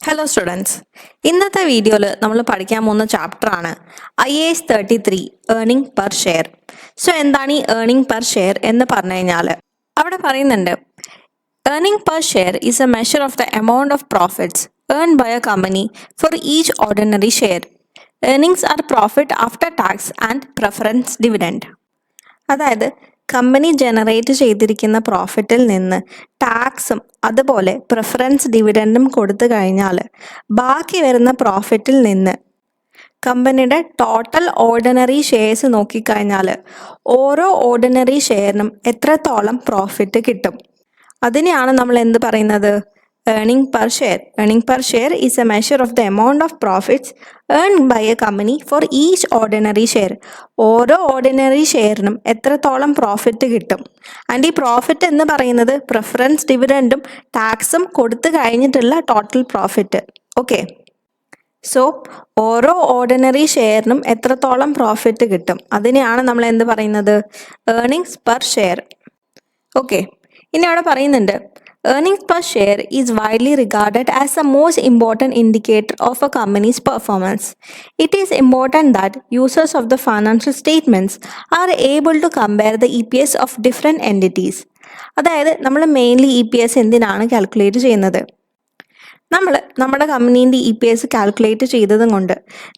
Hello students, ഇന്നത്തെ വീഡിയോയിൽ നമ്മൾ പഠിക്കാൻ പോകുന്ന ചാപ്റ്ററാണ് IAS 33 earning per share. So എന്താണ് ഈ ഏർണിംഗ് പെർ ഷെയർ എന്ന് പറഞ്ഞു കഴിഞ്ഞാൽ അവിടെ പറയുന്നുണ്ട്, earning per share is a measure of the amount of profits earn by a company for each ordinary share. Earnings are profit after tax and preference dividend. അതായത് company generate ചെയ്തിരിക്കുന്ന പ്രോഫിറ്റിൽ നിന്ന് ടാക്സും അതുപോലെ പ്രിഫറൻസ് ഡിവിഡൻഡും കൊടുത്തു കഴിഞ്ഞാൽ ബാക്കി വരുന്ന പ്രോഫിറ്റിൽ നിന്ന് കമ്പനിയുടെ ടോട്ടൽ ഓർഡിനറി ഷെയർസ് നോക്കിക്കഴിഞ്ഞാൽ ഓരോ ഓർഡിനറി ഷെയറിനും എത്രത്തോളം പ്രോഫിറ്റ് കിട്ടും, അതിനെയാണ് നമ്മൾ എന്ത് പറയുന്നത്, earning per share. Earning per share is a measure of the amount of profits earn by a company for each ordinary share. ഓരോ ഓർഡിനറി ഷെയറിനും എത്രത്തോളം പ്രോഫിറ്റ് കിട്ടും. ആൻഡ് ഈ പ്രോഫിറ്റ് എന്ന് പറയുന്നത് പ്രിഫറൻസ് ഡിവിഡൻഡും ടാക്സും കൊടുത്തു കഴിഞ്ഞിട്ടുള്ള ടോട്ടൽ പ്രോഫിറ്റ്. ഓക്കെ, സോ ഓരോ ഓർഡിനറി ഷെയറിനും എത്രത്തോളം പ്രോഫിറ്റ് കിട്ടും, അതിനെയാണ് നമ്മൾ എന്ത് പറയുന്നത്, ഏർണിംഗ്സ് പെർ ഷെയർ. ഓക്കെ, ഇനി അവിടെ പറയുന്നുണ്ട്, earnings per share is widely regarded as the most important indicator of a company's performance. It is important that users of the financial statements are able to compare the EPS of different entities. അതായത് നമ്മൾ mainly EPS എന്തിനാണ് calculate ചെയ്യുന്നത്, നമ്മുടെ കമ്പനീൻ്റെ EPS calculate ചെയ്തതും കൊണ്ട്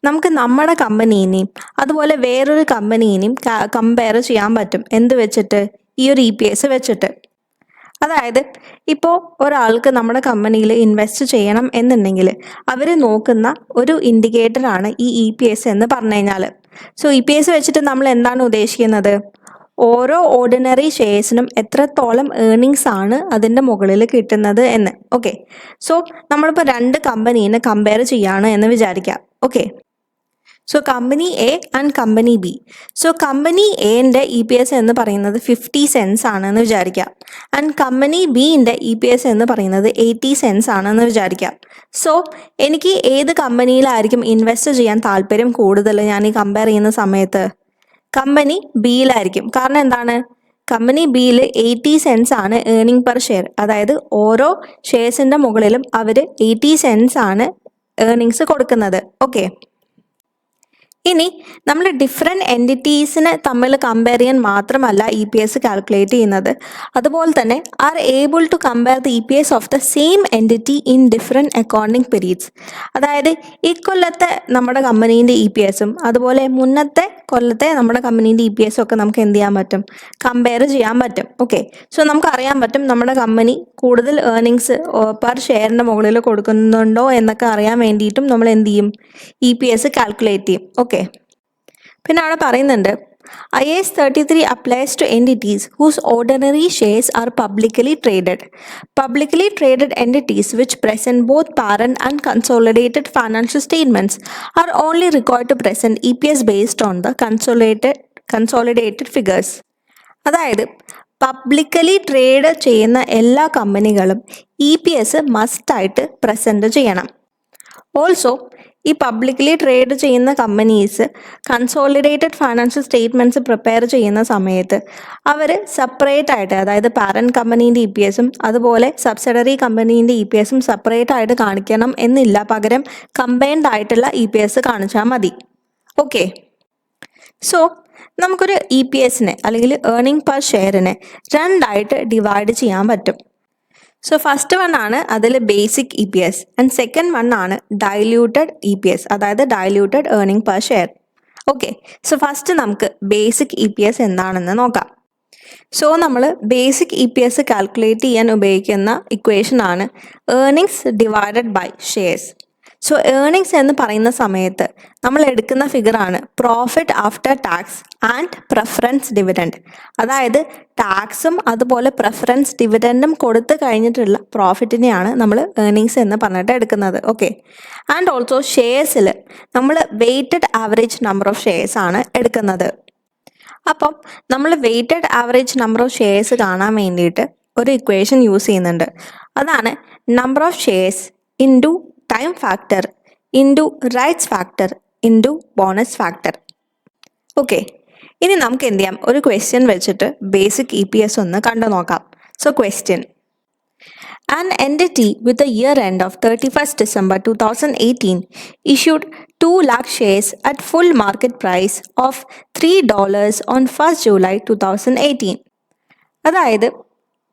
നമുക്ക് നമ്മുടെ കമ്പനീനെയും അതുപോലെ വേറൊരു കമ്പനീനെയും കമ്പയർ ചെയ്യാൻ പറ്റും. എന്ത് വെച്ചിട്ട്, ഈ ഒരു EPS വെച്ചിട്ട്. അതായത് ഇപ്പോൾ ഒരാൾക്ക് നമ്മുടെ കമ്പനിയിൽ ഇൻവെസ്റ്റ് ചെയ്യണം എന്നുണ്ടെങ്കിൽ അവർ നോക്കുന്ന ഒരു ഇൻഡിക്കേറ്ററാണ് ഈ EPS എന്ന് പറഞ്ഞു കഴിഞ്ഞാൽ. സോ EPS വെച്ചിട്ട് നമ്മൾ എന്താണ് ഉദ്ദേശിക്കുന്നത്, ഓരോ ഓർഡിനറി ഷെയർസിനും എത്രത്തോളം ഏർണിങ്സ് ആണ് അതിൻ്റെ മുകളിൽ കിട്ടുന്നത് എന്ന്. ഓക്കെ, സോ നമ്മളിപ്പോൾ രണ്ട് കമ്പനീനെ കമ്പയർ ചെയ്യാണ് എന്ന് വിചാരിക്കാം. Okay, so company A and company B. So company എൻ്റെ EPS എന്ന് പറയുന്നത് 50 cents ആണെന്ന് വിചാരിക്കാം. ആൻഡ് കമ്പനി ബിൻ്റെ EPS എന്ന് പറയുന്നത് 80 cents ആണെന്ന് വിചാരിക്കാം. സോ എനിക്ക് ഏത് കമ്പനിയിലായിരിക്കും ഇൻവെസ്റ്റ് ചെയ്യാൻ താല്പര്യം കൂടുതൽ ഞാൻ ഈ കമ്പയർ ചെയ്യുന്ന സമയത്ത്, കമ്പനി ബിയിലായിരിക്കും. കാരണം എന്താണ്, കമ്പനി ബിയിൽ 80 cents ആണ് ഏർണിംഗ് പെർ ഷെയർ. അതായത് ഓരോ ഷെയർസിൻ്റെ മുകളിലും അവർ 80 cents ആണ് ഏർണിങ്സ് കൊടുക്കുന്നത്. ഓക്കെ, ഇനി നമ്മൾ ഡിഫറെൻറ്റ് എൻറ്റിറ്റീസിനെ തമ്മിൽ കമ്പയർ ചെയ്യാൻ മാത്രമല്ല EPS കാൽക്കുലേറ്റ് ചെയ്യുന്നത്, അതുപോലെ തന്നെ are able to compare the EPS of the same entity in different accounting periods. അതായത് ഈ കൊല്ലത്തെ നമ്മുടെ കമ്പനീൻ്റെ EPSും അതുപോലെ മുന്നത്തെ കൊല്ലത്തെ നമ്മുടെ കമ്പനീൻ്റെ EPSും ഒക്കെ നമുക്ക് എന്ത് ചെയ്യാൻ പറ്റും, കമ്പയർ ചെയ്യാൻ പറ്റും. ഓക്കെ, സോ നമുക്ക് അറിയാൻ പറ്റും നമ്മുടെ കമ്പനി കൂടുതൽ ഏർണിങ്സ് പെർ ഷെയറിൻ്റെ മുകളിൽ കൊടുക്കുന്നുണ്ടോ എന്നൊക്കെ അറിയാൻ വേണ്ടിയിട്ടും നമ്മൾ എന്ത് ചെയ്യും, EPS കാൽക്കുലേറ്റ് ചെയ്യും. ഓക്കെ, പിന്നെ അവിടെ പറയുന്നുണ്ട്, IAS 33 applies to entities whose ordinary shares are publicly traded. Publicly traded entities which present both parent and consolidated financial statements are only required to present EPS based on the consolidated figures. അതായത് publicly trade ചെയ്യുന്ന എല്ലാ കമ്പനികളും EPS മസ്റ്റായിട്ട് present ചെയ്യണം. Also ഈ publicly trade ചെയ്യുന്ന companies consolidated financial statements prepare ചെയ്യുന്ന സമയത്ത് അവർ സെപ്പറേറ്റ് ആയിട്ട്, അതായത് പാരൻറ്റ് കമ്പനീൻ്റെ EPSും അതുപോലെ സബ്സിഡറി കമ്പനീൻ്റെ EPSും സെപ്പറേറ്റ് ആയിട്ട് കാണിക്കണം എന്നില്ല, പകരം കമ്പൈൻഡ് ആയിട്ടുള്ള EPS കാണിച്ചാൽ മതി. ഓക്കെ, സോ നമുക്കൊരു EPSനെ അല്ലെങ്കിൽ ഏർണിംഗ് പെർ ഷെയറിനെ രണ്ടായിട്ട് ഡിവൈഡ് ചെയ്യാൻ പറ്റും. സോ ഫസ്റ്റ് വൺ ആണ് അതിൽ basic EPS and second one ആണ് ഡൈല്യൂട്ടഡ് EPS, അതായത് diluted earning per share. Okay, so first നമുക്ക് ബേസിക് EPS എന്താണെന്ന് നോക്കാം. സോ നമ്മൾ ബേസിക് EPS കാൽക്കുലേറ്റ് ചെയ്യാൻ ഉപയോഗിക്കുന്ന ഇക്വേഷൻ ആണ് earnings divided by shares. So earnings എന്ന് പറയുന്ന സമയത്ത് നമ്മൾ എടുക്കുന്ന ഫിഗറാണ് profit after tax and preference dividend. അതായത് ടാക്സും അതുപോലെ പ്രിഫറൻസ് ഡിവിഡൻഡും കൊടുത്തു കഴിഞ്ഞിട്ടുള്ള പ്രോഫിറ്റിനെയാണ് നമ്മൾ ഏർണിങ്സ് എന്ന് പറഞ്ഞിട്ട് എടുക്കുന്നത്. ഓക്കെ, ആൻഡ് ഓൾസോ ഷെയർസിൽ നമ്മൾ weighted average number of shares ആണ് എടുക്കുന്നത്. അപ്പം നമ്മൾ weighted average number of shares കാണാൻ വേണ്ടിയിട്ട് ഒരു ഇക്വേഷൻ യൂസ് ചെയ്യുന്നുണ്ട്. അതാണ് number of shares into time factor into rights factor into bonus factor. Okay, ഇനി നമുക്ക് എന്ത് ചെയ്യാം, ഒരു ക്വസ്റ്റ്യൻ വെച്ചിട്ട് ബേസിക് EPS ഒന്ന് കണ്ടു നോക്കാം. So question, An entity with a year end of 31st December 2018 issued 2 lakh shares at full market price of $3 on 1st July 2018. അതായത്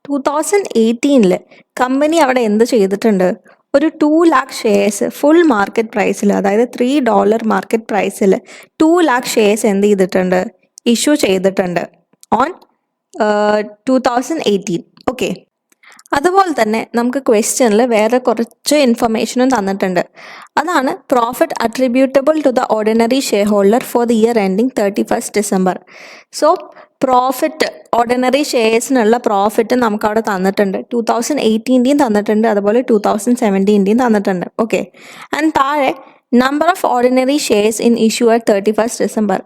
2018 കമ്പനി അവിടെ എന്ത് ചെയ്തിട്ടുണ്ട്, ഒരു 2 ലാക്ക് ഷെയർസ് ഫുൾ മാർക്കറ്റ് പ്രൈസിൽ, അതായത് $3 മാർക്കറ്റ് പ്രൈസിൽ 2 ലാക്ക് ഷെയർസ് എന്ത് ചെയ്തിട്ടുണ്ട്, ഇഷ്യൂ ചെയ്തിട്ടുണ്ട് ഓൺ 2018. ഓക്കെ, അതുപോലെ തന്നെ നമുക്ക് ക്വസ്റ്റ്യനിൽ വേറെ കുറച്ച് ഇൻഫർമേഷനും തന്നിട്ടുണ്ട്. അതാണ് profit attributable to the ordinary share holder for the year ending 31st December. So profit, ordinary ഷെയർസിനുള്ള പ്രോഫിറ്റ് നമുക്ക് അവിടെ തന്നിട്ടുണ്ട്. 2018 തന്നിട്ടുണ്ട്, അതുപോലെ 2017 തന്നിട്ടുണ്ട്. ഓക്കെ, ആൻഡ് താഴെ number of ordinary shares in issue at 31st December.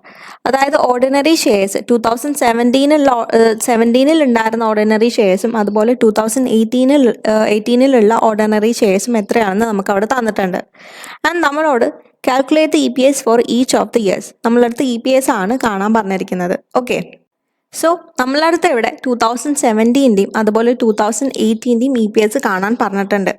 അതായത് ഓർഡിനറി ഷെയർസ് 2017 ഉണ്ടായിരുന്ന ഓർഡിനറി ഷെയർസും അതുപോലെ 2018 ഓർഡിനറി ഷെയർസും എത്രയാണെന്ന് നമുക്ക് അവിടെ തന്നിട്ടുണ്ട്. ആൻഡ് നമ്മളോട് calculate the EPS for each of the years, നമ്മളടുത്ത് EPS ആണ് കാണാൻ പറഞ്ഞിരിക്കുന്നത്. ഓക്കെ, സോ നമ്മളടുത്ത് ഇവിടെ 2017 അതുപോലെ 2018 EPS കാണാൻ പറഞ്ഞിട്ടുണ്ട്.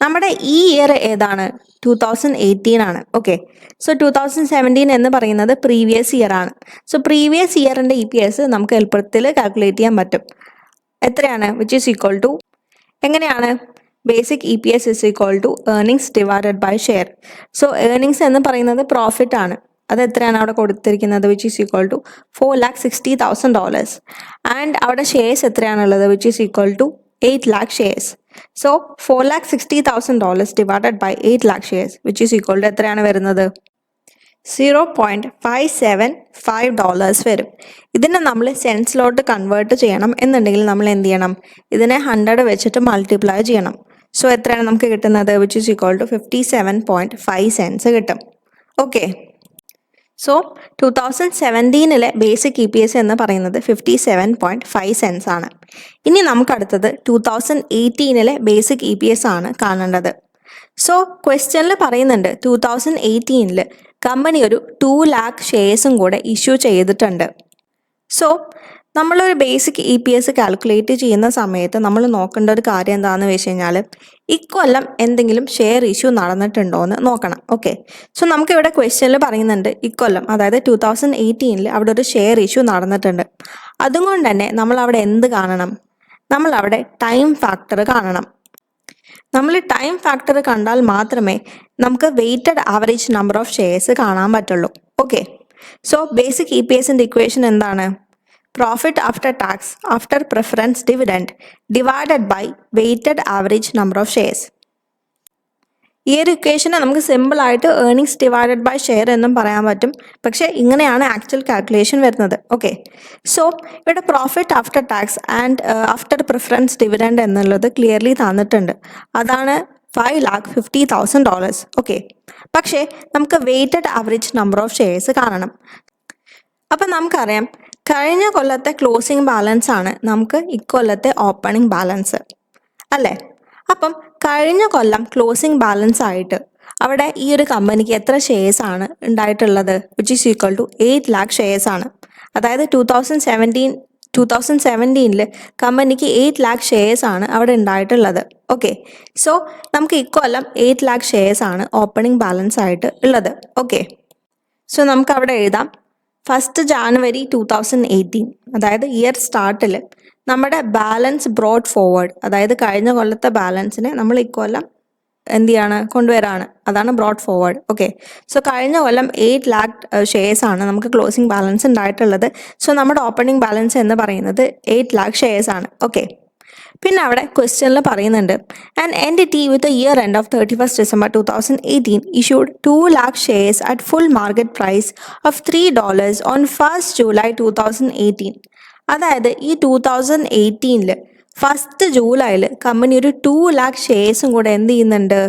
നമ്മുടെ ഈ ഇയർ ഏതാണ്? 2018 ആണ്. ഓക്കെ, സോ 2017 എന്ന് പറയുന്നത് പ്രീവിയസ് ഇയർ ആണ്. സോ പ്രീവിയസ് ഇയറിൻ്റെ EPS നമുക്ക് എളുപ്പത്തിൽ കാൽക്കുലേറ്റ് ചെയ്യാൻ പറ്റും. എത്രയാണ്? വിച്ച് ഈസ് ഈക്വൽ ടു, എങ്ങനെയാണ്? Basic EPS is equal to earnings divided by share. So earnings എന്ന് പറയുന്നത് പ്രോഫിറ്റ് ആണ്, അത് എത്രയാണ് അവിടെ കൊടുത്തിരിക്കുന്നത്? Which is equal to $460,000. And അവിടെ ഷെയർസ് എത്രയാണുള്ളത്? Which is equal to 8 lakh shares. So $460,000 divided by 8 lakh shares which is equal to എത്രയാണ് വരുന്നത്? $0.575 വരും. ഇതിനെ നമ്മൾ സെൻസിലോട്ട് കൺവേർട്ട് ചെയ്യണം എന്നുണ്ടെങ്കിൽ നമ്മൾ എന്ത് ചെയ്യണം? ഇതിനെ 100 വെച്ചിട്ട് മൾട്ടിപ്ലൈ ചെയ്യണം. സോ എത്രയാണ് നമുക്ക് കിട്ടുന്നത്? Which is equal to 57.5 cents കിട്ടും. ഓക്കെ, സോ 2017 ബേസിക് EPS എന്ന് പറയുന്നത് 57.5 cents ആണ്. ഇനി നമുക്കടുത്തത് 2018 ബേസിക് EPS ആണ് കാണേണ്ടത്. സോ ക്വസ്റ്റ്യനിൽ പറയുന്നുണ്ട് 2018 കമ്പനി ഒരു 2 lakh ഷെയർസും കൂടെ ഇഷ്യൂ ചെയ്തിട്ടുണ്ട്. സോ നമ്മളൊരു ബേസിക് EPS കാൽക്കുലേറ്റ് ചെയ്യുന്ന സമയത്ത് നമ്മൾ നോക്കേണ്ട ഒരു കാര്യം എന്താണെന്ന് വെച്ച് കഴിഞ്ഞാൽ ഇക്കൊല്ലം എന്തെങ്കിലും ഷെയർ ഇഷ്യൂ നടന്നിട്ടുണ്ടോ എന്ന് നോക്കണം. ഓക്കെ, സോ നമുക്കിവിടെ ക്വസ്റ്റ്യനിൽ പറയുന്നുണ്ട് ഇക്കൊല്ലം, അതായത് 2018 അവിടെ ഒരു ഷെയർ ഇഷ്യൂ നടന്നിട്ടുണ്ട്. അതുകൊണ്ട് തന്നെ നമ്മൾ അവിടെ എന്ത് കാണണം? നമ്മൾ അവിടെ ടൈം ഫാക്ടർ കാണണം. നമ്മൾ ടൈം ഫാക്ടർ കണ്ടാൽ മാത്രമേ നമുക്ക് weighted average number of shares കാണാൻ പറ്റുള്ളൂ. ഓക്കെ, സോ ബേസിക് EPSൻ്റെ ഇക്വേഷൻ എന്താണ്? Profit after tax after preference dividend divided by weighted average number of shares. ഈ ഒരു ഇക്വേഷനെ നമുക്ക് സിമ്പിളായിട്ട് ഏർണിങ്സ് ഡിവൈഡഡ് ബൈ ഷെയർ എന്നും പറയാൻ പറ്റും, പക്ഷേ ഇങ്ങനെയാണ് ആക്ച്വൽ കാൽക്കുലേഷൻ വരുന്നത്. ഓക്കെ, സോ ഇവിടെ profit after tax and after preference dividend എന്നുള്ളത് ക്ലിയർലി തന്നിട്ടുണ്ട്. അതാണ് $550,000. ഓക്കെ, പക്ഷേ നമുക്ക് weighted average number of shares കാണണം. അപ്പം നമുക്കറിയാം കഴിഞ്ഞ കൊല്ലത്തെ ക്ലോസിംഗ് ബാലൻസ് ആണ് നമുക്ക് ഇക്കൊല്ലത്തെ ഓപ്പണിംഗ് ബാലൻസ് അല്ലേ? അപ്പം കഴിഞ്ഞ കൊല്ലം ക്ലോസിംഗ് ബാലൻസ് ആയിട്ട് അവിടെ ഈ ഒരു കമ്പനിക്ക് എത്ര ഷെയർസ് ആണ് ഉണ്ടായിട്ടുള്ളത്? Which is equal to 8 lakh shares ആണ്. അതായത് 2017 കമ്പനിക്ക് 8 lakh ഷെയർസ് ആണ് അവിടെ ഉണ്ടായിട്ടുള്ളത്. ഓക്കെ, സോ നമുക്ക് ഇക്കൊല്ലം 8 lakh ഷെയർസ് ആണ് ഓപ്പണിംഗ് ബാലൻസ് ആയിട്ട് ഉള്ളത്. ഓക്കെ, സോ നമുക്ക് അവിടെ എഴുതാം 1st January 2018, അതായത് ഇയർ സ്റ്റാർട്ടിൽ നമ്മുടെ ബാലൻസ് ബ്രോഡ് ഫോർവേഡ്, അതായത് കഴിഞ്ഞ കൊല്ലത്തെ ബാലൻസിനെ നമ്മൾ ഇക്കൊല്ലം എന്ത് ചെയ്യാണ്? കൊണ്ടുവരാണ്. അതാണ് ബ്രോഡ് ഫോർവേഡ്. ഓക്കെ, സോ കഴിഞ്ഞ കൊല്ലം 8 lakh ഷെയർസ് ആണ് നമുക്ക് ക്ലോസിംഗ് ബാലൻസ് ഉണ്ടായിട്ടുള്ളത്. സോ നമ്മുടെ ഓപ്പണിംഗ് ബാലൻസ് എന്ന് പറയുന്നത് 8 lakh ഷെയർസ് ആണ്. ഓക്കെ, പിന്നെ അവിടെ ക്വസ്റ്റ്യനിൽ പറയുന്നുണ്ട് an entity with a year end of 31st December 2018 issued 2 lakh shares at full market price of $3 on 1st July 2018. അതായത് ഈ 2018 1st ജൂലൈയിൽ കമ്പനി ഒരു 2 lakh ഷെയർസും കൂടെ എന്ത് ചെയ്യുന്നുണ്ട്?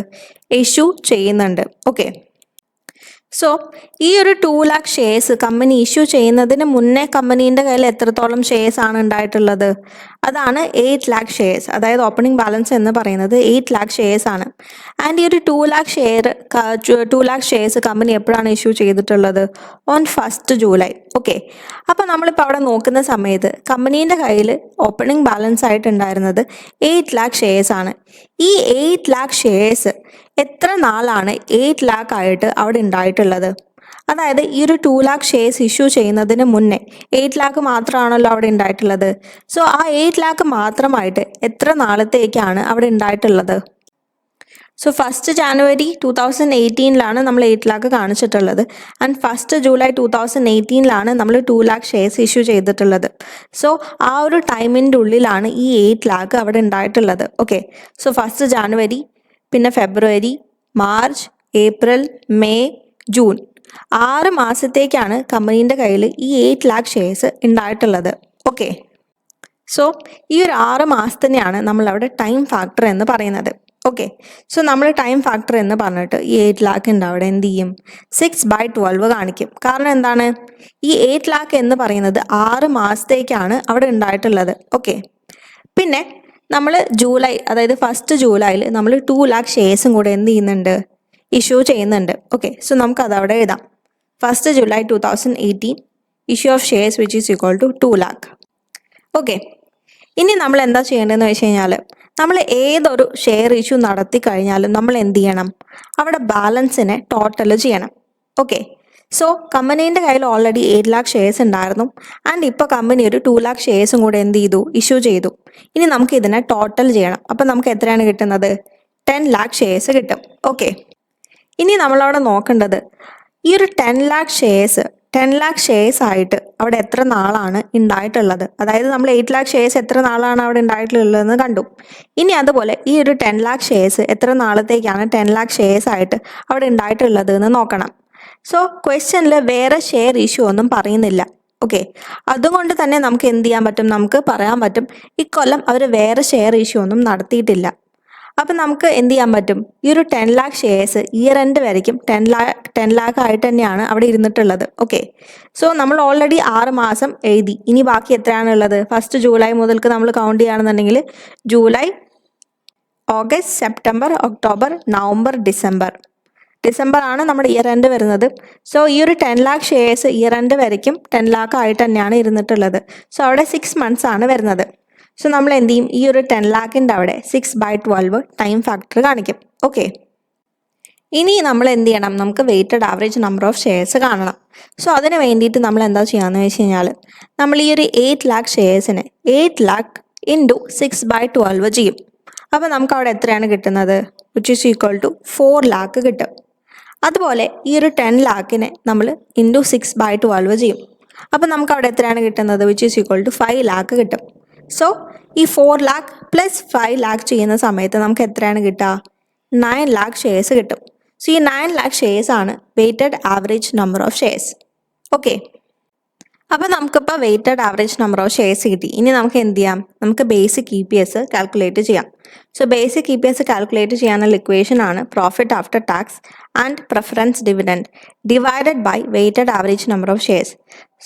ഇഷ്യൂ ചെയ്യുന്നുണ്ട്. ഓക്കെ, സോ ഈ ഒരു 2 lakh ഷെയർസ് കമ്പനി ഇഷ്യൂ ചെയ്യുന്നതിന് മുന്നേ കമ്പനീൻ്റെ കയ്യിൽ എത്രത്തോളം ഷെയർസ് ആണ് ഉണ്ടായിട്ടുള്ളത്? അതാണ് 8 lakh ഷെയർസ്. അതായത് ഓപ്പണിംഗ് ബാലൻസ് എന്ന് പറയുന്നത് 8 lakh ഷെയർസ് ആണ്. ആൻഡ് ഈ ഒരു 2 lakh ഷെയർസ് കമ്പനി എപ്പോഴാണ് ഇഷ്യൂ ചെയ്തിട്ടുള്ളത്? On 1st July. ഓക്കെ, അപ്പോൾ നമ്മളിപ്പോൾ അവിടെ നോക്കുന്ന സമയത്ത് കമ്പനീൻ്റെ കയ്യിൽ ഓപ്പണിംഗ് ബാലൻസ് ആയിട്ടുണ്ടായിരുന്നത് 8 lakh ഷെയർസ് ആണ്. ഈ 8 lakh ഷെയർസ് എത്ര നാളാണ് 8 lakh ആയിട്ട് അവിടെ ഉണ്ടായിട്ടുള്ളത്? അതായത് ഈ ഒരു 2 lakh ഷെയർസ് ഇഷ്യൂ ചെയ്യുന്നതിന് മുന്നേ 8 lakh മാത്രമാണല്ലോ അവിടെ ഉണ്ടായിട്ടുള്ളത്. സോ ആ 8 lakh മാത്രമായിട്ട് എത്ര നാളത്തേക്കാണ് അവിടെ ഉണ്ടായിട്ടുള്ളത്? സോ 1st January 2018 നമ്മൾ 8 lakh കാണിച്ചിട്ടുള്ളത്. ആൻഡ് 1st July 2018 നമ്മൾ 2 lakh ഷെയർസ് ഇഷ്യൂ ചെയ്തിട്ടുള്ളത്. സോ ആ ഒരു ടൈമിൻ്റെ ഉള്ളിലാണ് ഈ 8 lakh അവിടെ ഉണ്ടായിട്ടുള്ളത്. ഓക്കെ, സോ 1st January, പിന്നെ ഫെബ്രുവരി, മാർച്ച്, ഏപ്രിൽ, മെയ്, ജൂൺ 6 മാസത്തേക്കാണ് കമ്പനീൻ്റെ കയ്യിൽ ഈ 8 lakh ഷെയർസ് ഉണ്ടായിട്ടുള്ളത്. ഓക്കെ, സോ ഈ ഒരു 6 മാസത്തിനെയാണ് നമ്മളവിടെ ടൈം ഫാക്ടർ എന്ന് പറയുന്നത്. ഓക്കെ, സോ നമ്മൾ ടൈം ഫാക്ടർ എന്ന് പറഞ്ഞിട്ട് ഈ 8 lakh അവിടെ എന്ത് ചെയ്യും? 6/12 കാണിക്കും. കാരണം എന്താണ്? ഈ 8 lakh എന്ന് പറയുന്നത് 6 മാസത്തേക്കാണ് അവിടെ ഉണ്ടായിട്ടുള്ളത്. ഓക്കെ, പിന്നെ നമ്മൾ ജൂലൈ, അതായത് 1st July നമ്മൾ 2 lakh ഷെയർസും കൂടെ എന്ത് ചെയ്യുന്നുണ്ട്? ഇഷ്യൂ ചെയ്യുന്നുണ്ട്. ഓക്കെ, സോ നമുക്കത് അവിടെ എഴുതാം. 1st July 2018 issue of shares which is equal to 2 lakh. Okay, ഇനി നമ്മൾ എന്താ ചെയ്യേണ്ടതെന്ന് വെച്ച് കഴിഞ്ഞാൽ നമ്മൾ ഏതൊരു ഷെയർ ഇഷ്യൂ നടത്തി കഴിഞ്ഞാലും നമ്മൾ എന്ത് ചെയ്യണം? അവിടെ ബാലൻസിനെ ടോട്ടൽ ചെയ്യണം. ഓക്കെ, സോ കമ്പനീൻ്റെ കയ്യിൽ ഓൾറെഡി 8 lakh ഷെയർസ് ഉണ്ടായിരുന്നു. ആൻഡ് ഇപ്പോൾ കമ്പനി ഒരു 2 lakh ഷെയർസും കൂടെ എന്ത് ചെയ്തു? ഇഷ്യൂ ചെയ്തു. ഇനി നമുക്ക് ഇതിനെ ടോട്ടൽ ചെയ്യണം. അപ്പം നമുക്ക് എത്രയാണ് കിട്ടുന്നത്? 10 lakh ഷെയർസ് കിട്ടും. ഓക്കെ, ഇനി നമ്മളവിടെ നോക്കേണ്ടത് ഈ ഒരു 10 lakh ഷെയർസ് ആയിട്ട് അവിടെ എത്ര നാളാണ് ഉണ്ടായിട്ടുള്ളത്? അതായത് നമ്മൾ 8 lakh ഷെയർസ് എത്ര നാളാണ് അവിടെ ഉണ്ടായിട്ടുള്ളതെന്ന് കണ്ടു. ഇനി അതുപോലെ ഈ ഒരു 10 lakh ഷെയർസ് എത്ര നാളത്തേക്കാണ് 10 lakh ഷെയർസ് ആയിട്ട് അവിടെ ഉണ്ടായിട്ടുള്ളത് എന്ന് നോക്കണം. സോ ക്വസ്റ്റ്യനിൽ വേറെ ഷെയർ ഇഷ്യൂ ഒന്നും പറയുന്നില്ല. ഓക്കെ, അതുകൊണ്ട് തന്നെ നമുക്ക് എന്ത് ചെയ്യാൻ പറ്റും? നമുക്ക് പറയാൻ പറ്റും ഇക്കൊല്ലം അവർ വേറെ ഷെയർ ഇഷ്യൂ ഒന്നും നടത്തിയിട്ടില്ല. അപ്പം നമുക്ക് എന്ത് ചെയ്യാൻ പറ്റും? ഈ ഒരു 10 lakh ഷെയർസ് ഇയർ എൻഡ് വരയ്ക്കും 10 lakh ആയിട്ട് തന്നെയാണ് അവിടെ ഇരുന്നിട്ടുള്ളത്. ഓക്കെ, സോ നമ്മൾ ഓൾറെഡി 6 മാസം എഴുതി. ഇനി ബാക്കി എത്രയാണുള്ളത്? 1st July മുതൽക്ക് നമ്മൾ കൗണ്ട് ചെയ്യുകയാണെന്നുണ്ടെങ്കിൽ July, August, September, October, November, December ആണ് നമ്മുടെ ഇയർ എൻഡ് വരുന്നത്. സോ ഈ ഒരു 10 lakh ഷെയർസ് ഇയർ എൻഡ് വരയ്ക്കും 10 lakh ആയിട്ട് തന്നെയാണ് ഇരുന്നിട്ടുള്ളത്. സോ അവിടെ 6 months ആണ് വരുന്നത്. സോ നമ്മൾ എന്ത് ചെയ്യും? ഈ ഒരു 10 lakh അവിടെ 6/12 ടൈം ഫാക്ടർ കാണിക്കും. ഓക്കെ, ഇനി നമ്മൾ എന്ത് ചെയ്യണം? നമുക്ക് weighted average number of shares കാണണം. സോ അതിന് വേണ്ടിയിട്ട് നമ്മൾ എന്താ ചെയ്യാന്ന് വെച്ച് കഴിഞ്ഞാൽ നമ്മൾ ഈ ഒരു 8 lakh ഷെയർസിനെ 8 lakh ഇൻറ്റു 6/12 ചെയ്യും. അപ്പോൾ നമുക്ക് അവിടെ എത്രയാണ് കിട്ടുന്നത്? Which is equal to 4 lakh കിട്ടും. അതുപോലെ ഈ ഒരു 10 lakh നമ്മൾ ഇൻറ്റു 6/12 ചെയ്യും. അപ്പോൾ നമുക്ക് അവിടെ എത്രയാണ് കിട്ടുന്നത്? Which is equal to 5 lakh കിട്ടും. സോ ഈ 4 lakh പ്ലസ് 5 lakh ചെയ്യുന്ന സമയത്ത് നമുക്ക് എത്രയാണ് കിട്ടുക? 9 lakh ഷെയർസ് കിട്ടും. സോ ഈ 9 lakh ഷെയർസ് ആണ് weighted average number of shares. Okay, അപ്പോൾ നമുക്കിപ്പോൾ weighted average number of shares കിട്ടി. ഇനി നമുക്ക് എന്ത് ചെയ്യാം? നമുക്ക് ബേസിക് EPS കാൽക്കുലേറ്റ് ചെയ്യാം. സോ ബേസിക് EPS കാൽക്കുലേറ്റ് ചെയ്യാനുള്ള ഇക്വേഷൻ ആണ് profit after tax and preference dividend divided by weighted average number of shares.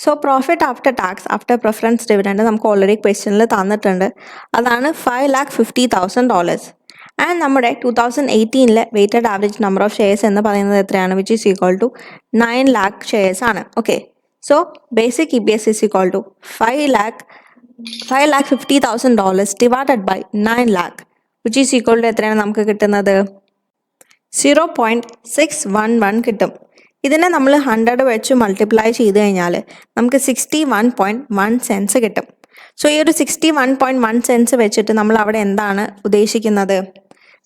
So profit after tax after preference dividend നമുക്ക് ഓൾറെഡി ക്വസ്റ്റ്യനിൽ തന്നിട്ടുണ്ട്. അതാണ് $5,50,000. ആൻഡ് നമ്മുടെ 2018 weighted average number of shares എന്ന് പറയുന്നത് എത്രയാണ്? Which is equal to 9 lakh shares ആണ്. Okay, so basic EPS is equal to $5,50,000 divided by 9 lakh which is equal to എത്രയാണ് നമുക്ക് കിട്ടുന്നത്? 0.611 കിട്ടും. ഇതിനെ നമ്മൾ 100 വെച്ച് മൾട്ടിപ്ലൈ ചെയ്ത് കഴിഞ്ഞാൽ നമുക്ക് 61.1 cents കിട്ടും. സോ ഈ ഒരു 61.1 cents വെച്ചിട്ട് നമ്മൾ അവിടെ എന്താണ് ഉദ്ദേശിക്കുന്നത്?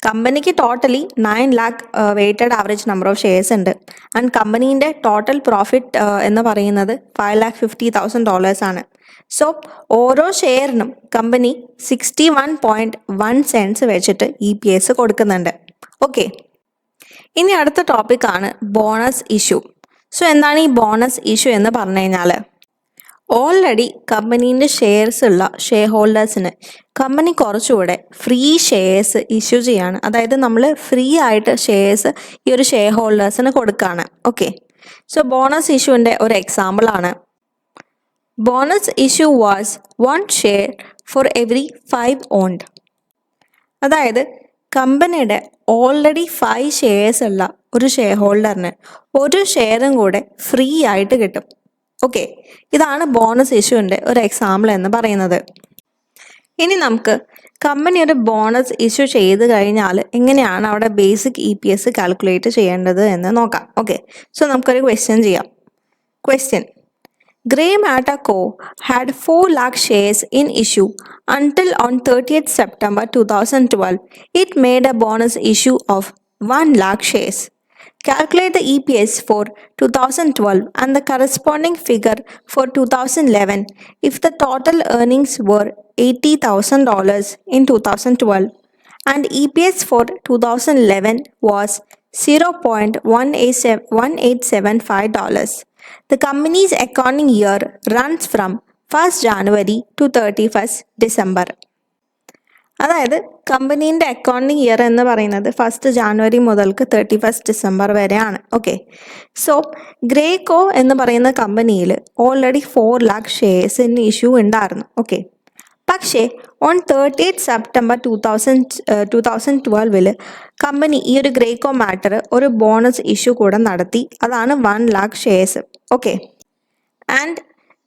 കമ്പനിക്ക് totally 9 lakh weighted average number of shares ഉണ്ട്. ആൻഡ് കമ്പനീൻ്റെ ടോട്ടൽ പ്രോഫിറ്റ് എന്ന് പറയുന്നത് $5,50,000 ആണ്. സോ ഓരോ ഷെയറിനും കമ്പനി 61.1 cents വെച്ചിട്ട് EPS കൊടുക്കുന്നുണ്ട്. ഓക്കെ, ഇനി അടുത്ത ടോപ്പിക്കാണ് ബോണസ് ഇഷ്യൂ. സോ എന്താണ് ഈ ബോണസ് ഇഷ്യൂ എന്ന് പറഞ്ഞു കഴിഞ്ഞാൽ ഓൾറെഡി കമ്പനീൻ്റെ ഷെയർസ് ഉള്ള ഷെയർ ഹോൾഡേഴ്സിന് കമ്പനി കുറച്ചുകൂടെ ഫ്രീ ഷെയർസ് ഇഷ്യൂ ചെയ്യാണ്. അതായത് നമ്മൾ ഫ്രീ ആയിട്ട് ഷെയർസ് ഈ ഒരു ഷെയർ ഹോൾഡേഴ്സിന് കൊടുക്കുകയാണ്. ഓക്കെ, സോ ബോണസ് ഇഷ്യൂവിൻ്റെ ഒരു എക്സാമ്പിളാണ് bonus issue was 1 share for every 5 owned. അതായത് കമ്പനിയുടെ ഓൾറെഡി 5 ഷെയർസ് ഉള്ള ഒരു ഷെയർ ഹോൾഡറിന് ഒരു ഷെയറും കൂടെ ഫ്രീ ആയിട്ട് കിട്ടും. ഓക്കെ, ഇതാണ് ബോണസ് ഇഷ്യൂവിൻ്റെ ഒരു എക്സാമ്പിൾ എന്ന് പറയുന്നത്. ഇനി നമുക്ക് കമ്പനി ഒരു ബോണസ് ഇഷ്യൂ ചെയ്ത് കഴിഞ്ഞാൽ എങ്ങനെയാണ് അവിടെ ബേസിക് EPS കാൽക്കുലേറ്റ് ചെയ്യേണ്ടത് എന്ന് നോക്കാം. ഓക്കെ, സോ നമുക്കൊരു ക്വസ്റ്റ്യൻ ചെയ്യാം. Question: Grey Matter Co. had 4 lakh shares in issue until on 30th September 2012 it made a bonus issue of 1 lakh shares. Calculate the EPS for 2012 and the corresponding figure for 2011 if the total earnings were $80,000 in 2012 and EPS for 2011 was $0.1875. The company's accounting year runs from 1st January to 31st December. അതായത് കമ്പനീൻ്റെ accounting year എന്ന് പറയുന്നത് 1st January മുതൽക്ക് 31st December വരെയാണ്. Okay, so Greco എന്ന് പറയുന്ന കമ്പനിയിൽ already 4 lakh shares in issue ഉണ്ടായിരുന്നു. Okay, പക്ഷേ ഓൺ 30th സെപ്റ്റംബർ 2012 കമ്പനി ഈ ഒരു ഗ്രേക്കോ മാറ്റർ ഒരു ബോണസ് ഇഷ്യൂ കൂടെ നടത്തി. അതാണ് 1 lakh ഷെയർസ്. ഓക്കെ, ആൻഡ്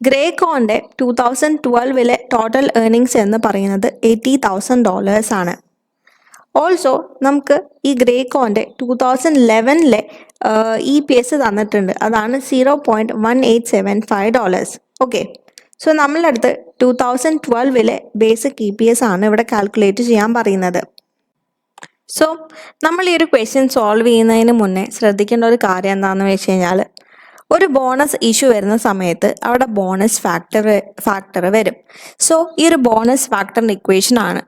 ഗ്രേക്കോൻ്റെ 2012 ടോട്ടൽ ഏർണിങ്സ് എന്ന് പറയുന്നത് $80,000 ആണ്. ഓൾസോ നമുക്ക് ഈ ഗ്രേക്കോൻ്റെ 2011 EPS തന്നിട്ടുണ്ട്. അതാണ് $0.1875. ഓക്കെ, സോ നമ്മളുടെ അടുത്ത് 2012 ബേസിക് EPS ആണ് ഇവിടെ കാൽക്കുലേറ്റ് ചെയ്യാൻ പറയുന്നത്. സോ നമ്മൾ ഈ ഒരു ക്വസ്റ്റ്യൻ സോൾവ് ചെയ്യുന്നതിന് മുന്നേ ശ്രദ്ധിക്കേണ്ട ഒരു കാര്യം എന്താണെന്ന് വെച്ച് കഴിഞ്ഞാൽ ഒരു ബോണസ് ഇഷ്യൂ വരുന്ന സമയത്ത് അവിടെ ബോണസ് ഫാക്ടർ വരും. സോ ഈ ഒരു ബോണസ് ഫാക്ടറിൻ്റെ ഇക്വേഷൻ ആണ്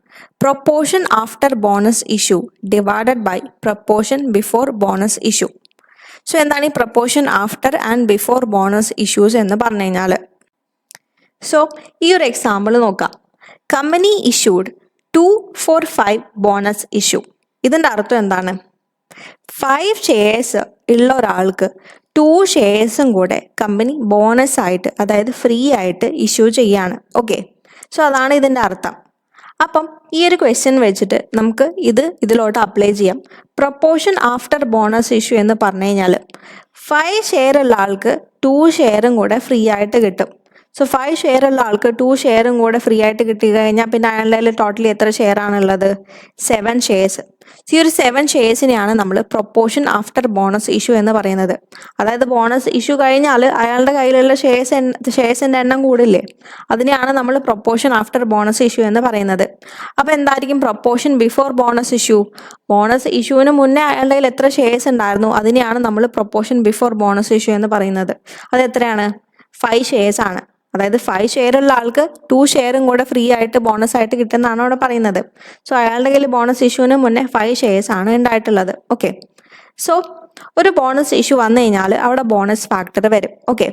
proportion after bonus issue divided by proportion before bonus issue. So എന്താണ് ഈ proportion after and before bonus issues എന്ന് പറഞ്ഞു കഴിഞ്ഞാൽ, സോ ഈ ഒരു എക്സാമ്പിൾ നോക്കാം. Company issued 245 bonus issue. ഇതിൻ്റെ അർത്ഥം എന്താണ്? 5 ഷെയർസ് ഉള്ള ഒരാൾക്ക് 2 ഷെയർസും കൂടെ കമ്പനി ബോണസ് ആയിട്ട്, അതായത് ഫ്രീ ആയിട്ട് ഇഷ്യൂ ചെയ്യാണ്. ഓക്കെ, സോ അതാണ് ഇതിൻ്റെ അർത്ഥം. അപ്പം ഈ ഒരു ക്വസ്റ്റ്യൻ വെച്ചിട്ട് നമുക്ക് ഇതിലോട്ട് അപ്ലൈ ചെയ്യാം. പ്രൊപ്പോർഷൻ ആഫ്റ്റർ ബോണസ് ഇഷ്യൂ എന്ന് പറഞ്ഞു കഴിഞ്ഞാൽ 5 ഷെയർ ഉള്ള ആൾക്ക് 2 ഷെയറും കൂടെ ഫ്രീ ആയിട്ട് കിട്ടും. സോ 5 ഷെയർ ഉള്ള ആൾക്ക് 2 ഷെയറും കൂടെ ഫ്രീ ആയിട്ട് കിട്ടി കഴിഞ്ഞാൽ പിന്നെ അയാളുടെ ടോട്ടലി എത്ര ഷെയർ ആണുള്ളത്? 7 ഷെയർസ്. ഈ ഒരു 7 ഷെയർസിനെയാണ് നമ്മൾ പ്രൊപ്പോർഷൻ ആഫ്റ്റർ ബോണസ് ഇഷ്യൂ എന്ന് പറയുന്നത്. അതായത് ബോണസ് ഇഷ്യൂ കഴിഞ്ഞാൽ അയാളുടെ കയ്യിലുള്ള ഷെയർസിൻ്റെ എണ്ണം കൂടില്ലേ, അതിനെയാണ് നമ്മൾ പ്രൊപ്പോർഷൻ ആഫ്റ്റർ ബോണസ് ഇഷ്യൂ എന്ന് പറയുന്നത്. അപ്പോൾ എന്തായിരിക്കും proportion before bonus issue? Bonus ഇഷ്യൂവിന് മുന്നേ അയാളുടെ കയ്യിൽ എത്ര ഷെയർസ് ഉണ്ടായിരുന്നു അതിനെയാണ് നമ്മൾ പ്രൊപ്പോർഷൻ ബിഫോർ ബോണസ് ഇഷ്യൂ എന്ന് പറയുന്നത്. അത് എത്രയാണ്? 5 ഷെയർസ് ആണ്. അതായത് 5 ഷെയർ ഉള്ള ആൾക്ക് 2 ഷെയറും കൂടെ ഫ്രീ ആയിട്ട് ബോണസ് ആയിട്ട് കിട്ടുന്നതാണ് അവിടെ പറയുന്നത്. സോ അയാളുടെ കയ്യിൽ ബോണസ് ഇഷ്യൂവിന് മുന്നേ 5 ഷെയർസ് ആണ് ഉണ്ടായിട്ടുള്ളത്. ഓക്കെ, സോ ഒരു ബോണസ് ഇഷ്യൂ വന്നു കഴിഞ്ഞാൽ അവിടെ ബോണസ് ഫാക്ടർ വരും. ഓക്കെ,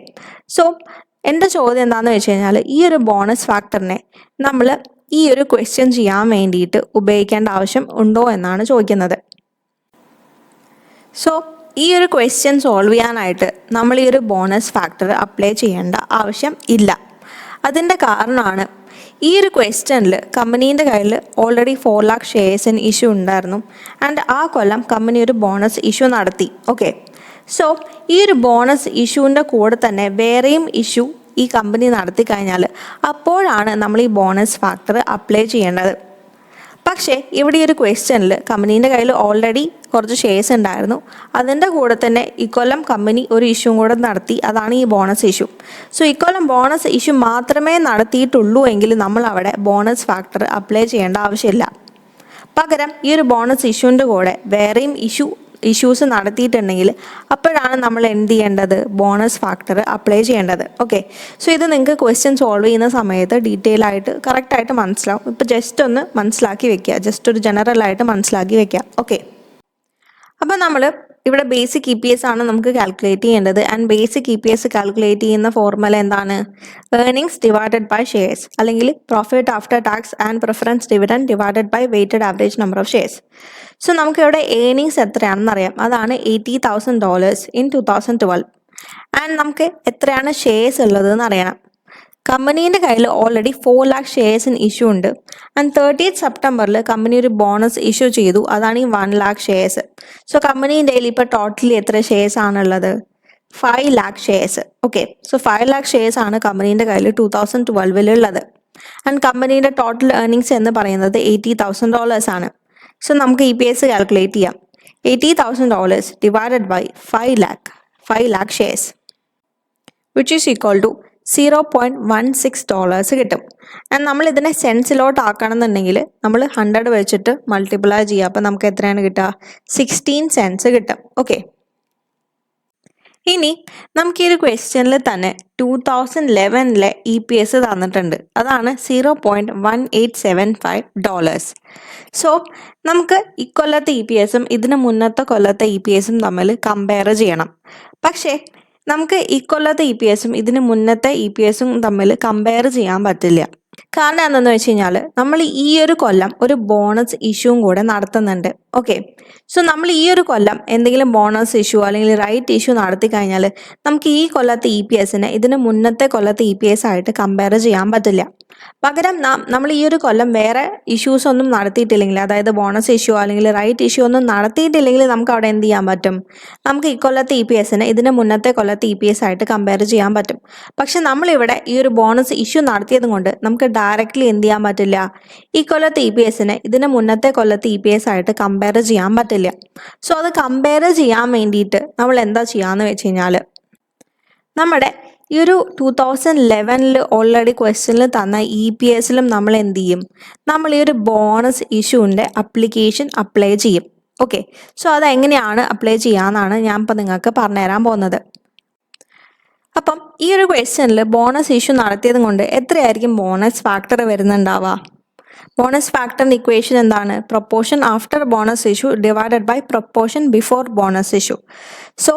സോ എൻ്റെ ചോദ്യം എന്താണെന്ന് വെച്ച് കഴിഞ്ഞാൽ ഈ ഒരു ബോണസ് ഫാക്ടറിനെ നമ്മൾ ഈ ഒരു ക്വസ്റ്റ്യൻ ചെയ്യാൻ വേണ്ടിയിട്ട് ഉപയോഗിക്കേണ്ട ആവശ്യം ഉണ്ടോ എന്നാണ് ചോദിക്കുന്നത്. സോ ഈ ഒരു ക്വസ്റ്റ്യൻ സോൾവ് ചെയ്യാനായിട്ട് നമ്മൾ ഈ ഒരു ബോണസ് ഫാക്ടർ അപ്ലൈ ചെയ്യേണ്ട ആവശ്യം ഇല്ല. അതിൻ്റെ കാരണമാണ് ഈ ഒരു ക്വസ്റ്റ്യനിൽ കമ്പനീൻ്റെ കയ്യിൽ already 4 lakh shares in issue ഉണ്ടായിരുന്നു. ആൻഡ് ആ കൊല്ലം കമ്പനി ഒരു ബോണസ് ഇഷ്യൂ നടത്തി. ഓക്കെ, സോ ഈ ഒരു ബോണസ് ഇഷ്യൂവിൻ്റെ കൂടെ തന്നെ വേറെയും ഇഷ്യൂ ഈ കമ്പനി നടത്തി കഴിഞ്ഞാൽ അപ്പോഴാണ് നമ്മൾ ഈ ബോണസ് ഫാക്ടർ അപ്ലൈ ചെയ്യേണ്ടത്. പക്ഷേ ഇവിടെ ഈ ഒരു ക്വസ്റ്റ്യനിൽ കമ്പനീൻ്റെ കയ്യിൽ ഓൾറെഡി കുറച്ച് ഷെയർസ് ഉണ്ടായിരുന്നു. അതിൻ്റെ കൂടെ തന്നെ ഇക്കൊല്ലം കമ്പനി ഒരു ഇഷ്യൂ കൂടെ നടത്തി, അതാണ് ഈ ബോണസ് ഇഷ്യൂ. സോ ഇക്കൊല്ലം ബോണസ് ഇഷ്യൂ മാത്രമേ നടത്തിയിട്ടുള്ളൂ എങ്കിൽ നമ്മൾ അവിടെ ബോണസ് ഫാക്ടർ അപ്ലൈ ചെയ്യേണ്ട ആവശ്യമില്ല. പകരം ഈ ഒരു ബോണസ് ഇഷ്യൂവിൻ്റെ കൂടെ വേറെയും ഇഷ്യൂസ് നടത്തിയിട്ടുണ്ടെങ്കിൽ അപ്പോഴാണ് നമ്മൾ എന്ത് ചെയ്യേണ്ടത്? ബോണസ് ഫാക്ടർ അപ്ലൈ ചെയ്യേണ്ടത്. ഓക്കെ, സോ ഇത് നിങ്ങൾക്ക് ക്വസ്റ്റ്യൻ സോൾവ് ചെയ്യുന്ന സമയത്ത് ഡീറ്റെയിൽ ആയിട്ട് കറക്റ്റായിട്ട് മനസ്സിലാവും. ഇപ്പോൾ ജസ്റ്റ് ഒന്ന് മനസ്സിലാക്കി വെക്കുക, ജസ്റ്റ് ഒരു ജനറലായിട്ട് മനസ്സിലാക്കി വെക്കുക. ഓക്കെ, അപ്പോൾ നമ്മൾ ഇവിടെ ബേസിക് EPS ആണ് നമുക്ക് കാൽക്കുലേറ്റ് ചെയ്യേണ്ടത്. ആൻഡ് ബേസിക് EPS കാൽക്കുലേറ്റ് ചെയ്യുന്ന ഫോർമുല എന്താണ്? ഏർണിങ്സ് ഡിവൈഡഡ് ബൈ ഷെയർസ്, അല്ലെങ്കിൽ profit after tax and preference dividend divided by weighted average number of shares. So നമുക്ക് ഇവിടെ ഏർണിങ്സ് എത്രയാണെന്ന് അറിയാം. അതാണ് $80,000 ഇൻ 2012. ആൻഡ് നമുക്ക് എത്രയാണ് ഷെയർസ് ഉള്ളത് എന്ന് അറിയണം. കമ്പനീൻ്റെ കയ്യിൽ already 4 lakh shares in issue ഉണ്ട്. ആൻഡ് 30th സെപ്റ്റംബറിൽ കമ്പനി ഒരു ബോണസ് ഇഷ്യൂ ചെയ്തു. അതാണ് ഈ 1 lakh ഷെയർസ്. സോ കമ്പനീൻ്റെ കയ്യിൽ ഇപ്പോൾ ടോട്ടലി എത്ര ഷെയർസ് ആണുള്ളത്? 5 lakh shares. Okay, so 5 lakh shares ആണ് കമ്പനീൻ്റെ കയ്യിൽ 2012 ഉള്ളത്. ആൻഡ് കമ്പനീൻ്റെ ടോട്ടൽ ഏർണിങ്സ് എന്ന് പറയുന്നത് $80,000 ആണ്. സോ നമുക്ക് EPS കാൽക്കുലേറ്റ് ചെയ്യാം. $80,000 divided by 5 lakh shares which is equal to $0.16 കിട്ടും. ആൻഡ് നമ്മൾ ഇതിനെ സെൻസിലോട്ട് ആക്കണമെന്നുണ്ടെങ്കിൽ നമ്മൾ 100 വെച്ചിട്ട് മൾട്ടിപ്ലൈ ചെയ്യുക. അപ്പോൾ നമുക്ക് എത്രയാണ് കിട്ടുക? 16 cents കിട്ടും. ഓക്കെ, ഇനി നമുക്ക് ഈ ഒരു ക്വസ്റ്റ്യനിൽ തന്നെ 2011 EPS തന്നിട്ടുണ്ട്. അതാണ് $0.1875. സോ നമുക്ക് ഇക്കൊല്ലത്തെ EPSും ഇതിന് മുന്നത്തെ കൊല്ലത്തെ EPSും തമ്മിൽ കമ്പയർ ചെയ്യണം. പക്ഷേ നമുക്ക് ഇക്കൊല്ലത്തെ EPSും ഇതിന് മുന്നത്തെ EPSും തമ്മിൽ കമ്പയർ ചെയ്യാൻ പറ്റില്ല. കാരണം എന്താണെന്ന് വെച്ച് കഴിഞ്ഞാൽ നമ്മൾ ഈ ഒരു കൊല്ലം ഒരു ബോണസ് ഇഷ്യൂവും കൂടെ നടത്തുന്നുണ്ട്. ഓക്കെ, സോ നമ്മൾ ഈ ഒരു കൊല്ലം എന്തെങ്കിലും ബോണസ് ഇഷ്യൂ അല്ലെങ്കിൽ റൈറ്റ് ഇഷ്യൂ നടത്തി കഴിഞ്ഞാൽ നമുക്ക് ഈ കൊല്ലത്തെ EPSനെ ഇതിന് മുന്നത്തെ കൊല്ലത്തെ EPS ആയിട്ട് കമ്പയർ ചെയ്യാൻ പറ്റില്ല. പകരം നമ്മൾ ഈ ഒരു കൊല്ലം വേറെ ഇഷ്യൂസ് ഒന്നും നടത്തിയിട്ടില്ലെങ്കിൽ, അതായത് ബോണസ് ഇഷ്യൂ അല്ലെങ്കിൽ റൈറ്റ് ഇഷ്യൂ ഒന്നും നടത്തിയിട്ടില്ലെങ്കിൽ നമുക്ക് അവിടെ എന്ത് ചെയ്യാൻ പറ്റും? നമുക്ക് ഈ കൊല്ലത്തെ EPSനെ ഇതിന് മുന്നത്തെ കൊല്ലത്തെ EPS ആയിട്ട് കമ്പയർ ചെയ്യാൻ പറ്റും. പക്ഷെ നമ്മളിവിടെ ഈ ഒരു ബോണസ് ഇഷ്യൂ നടത്തിയത് കൊണ്ട് നമുക്ക് ഡയറക്റ്റ്ലി എന്ത് ചെയ്യാൻ പറ്റില്ല? ഈ കൊല്ലത്തെ EPSനെ ഇതിന് മുന്നത്തെ കൊല്ലത്തെ EPS ആയിട്ട് കമ്പയർ ചെയ്യാൻ പറ്റില്ല. സോ അത് കമ്പയർ ചെയ്യാൻ വേണ്ടിയിട്ട് നമ്മൾ എന്താ ചെയ്യാന്ന് വെച്ച് കഴിഞ്ഞാൽ നമ്മുടെ ഈ ഒരു 2011 ഓൾറെഡി ക്വസ്റ്റ്യനിൽ തന്ന EPSലും നമ്മൾ എന്ത് ചെയ്യും? നമ്മൾ ഈ ഒരു ബോണസ് ഇഷ്യൂവിൻ്റെ അപ്ലിക്കേഷൻ അപ്ലൈ ചെയ്യും. ഓക്കെ, സോ അതെങ്ങനെയാണ് അപ്ലൈ ചെയ്യാമെന്നാണ് ഞാൻ ഇപ്പോൾ നിങ്ങൾക്ക് പറഞ്ഞുതരാൻ പോകുന്നത്. അപ്പം ഈ ഒരു ക്വസ്റ്റ്യനിൽ ബോണസ് ഇഷ്യൂ നടത്തിയത് കൊണ്ട് എത്രയായിരിക്കും ബോണസ് ഫാക്ടർ വരുന്നുണ്ടാവുക? ബോണസ് ഫാക്ടറിൻ്റെ ഇക്വേഷൻ എന്താണ്? Proportion after bonus issue divided by proportion before bonus issue. So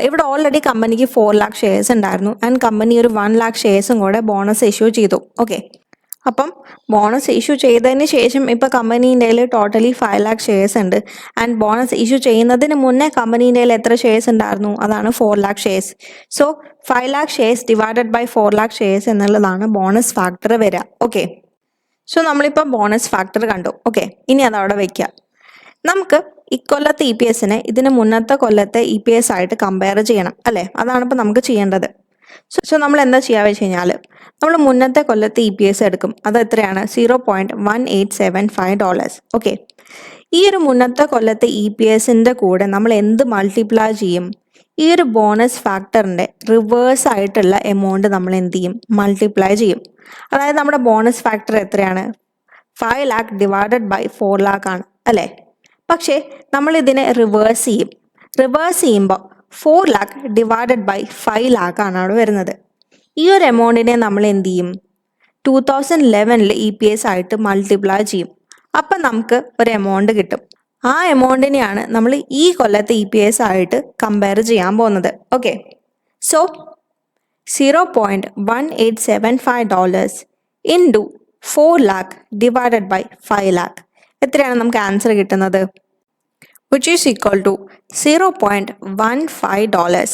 ഇവിടെ ഓൾറെഡി കമ്പനിക്ക് 4 lakh ഷെയർസ് ഉണ്ടായിരുന്നു. ആൻഡ് കമ്പനി ഒരു 1 lakh ഷെയർസും കൂടെ ബോണസ് ഇഷ്യൂ ചെയ്തു. ഓക്കെ, അപ്പം ബോണസ് ഇഷ്യൂ ചെയ്തതിന് ശേഷം ഇപ്പോൾ കമ്പനീൻ്റെ കയ്യിൽ ടോട്ടലി 5 lakh ഷെയർസ് ഉണ്ട്. ആൻഡ് ബോണസ് ഇഷ്യൂ ചെയ്യുന്നതിന് മുന്നേ കമ്പനീൻ്റെ കയ്യിൽ എത്ര ഷെയർസ് ഉണ്ടായിരുന്നു? അതാണ് 4 lakh shares. So 5 lakh shares divided by 4 lakh shares എന്നുള്ളതാണ് ബോണസ് ഫാക്ടർ വരിക. ഓക്കെ, സോ നമ്മളിപ്പോൾ ബോണസ് ഫാക്ടർ കണ്ടു. ഓക്കെ, ഇനി അതവിടെ വയ്ക്കുക. നമുക്ക് ഇക്കൊല്ലത്തെ EPSനെ ഇതിന് മുന്നത്തെ കൊല്ലത്തെ EPS ആയിട്ട് കമ്പയർ ചെയ്യണം അല്ലേ? അതാണ് ഇപ്പോൾ നമുക്ക് ചെയ്യേണ്ടത്. സോ നമ്മൾ എന്താ ചെയ്യുക വെച്ച് കഴിഞ്ഞാൽ നമ്മൾ മുന്നത്തെ കൊല്ലത്തെ EPS എടുക്കും. അത് എത്രയാണ്? $0.1875. ഓക്കെ, ഈ ഒരു മുന്നത്തെ കൊല്ലത്തെ EPSൻ്റെ കൂടെ നമ്മൾ എന്ത് മൾട്ടിപ്ലൈ ചെയ്യും? ഈ ഒരു ബോണസ് ഫാക്ടറിൻ്റെ റിവേഴ്സ് ആയിട്ടുള്ള എമൗണ്ട് നമ്മൾ എന്ത് ചെയ്യും? മൾട്ടിപ്ലൈ ചെയ്യും. അതായത് നമ്മുടെ ബോണസ് ഫാക്ടർ എത്രയാണ്? 5 lakh ഡിവൈഡഡ് ബൈ 4 lakh ആണ് അല്ലേ? പക്ഷേ നമ്മൾ ഇതിനെ റിവേഴ്സ് ചെയ്യും. റിവേഴ്സ് ചെയ്യുമ്പോൾ 4 lakh ഡിവൈഡഡ് ബൈ 5 lakh ആണ് അവിടെ വരുന്നത്. ഈ ഒരു എമൗണ്ടിനെ നമ്മൾ എന്ത് ചെയ്യും? 2011 EPS ആയിട്ട് മൾട്ടിപ്ലൈ ചെയ്യും. അപ്പം നമുക്ക് ഒരു എമൗണ്ട് കിട്ടും. ആ എമൗണ്ടിനെയാണ് നമ്മൾ ഈ കൊല്ലത്തെ EPS ആയിട്ട് കമ്പയർ ചെയ്യാൻ പോകുന്നത്. Okay, so $0.1875 into 4 lakh divided by 5 lakh എത്രയാണ് നമുക്ക് ആൻസർ കിട്ടുന്നത്? Which is equal to $0.15.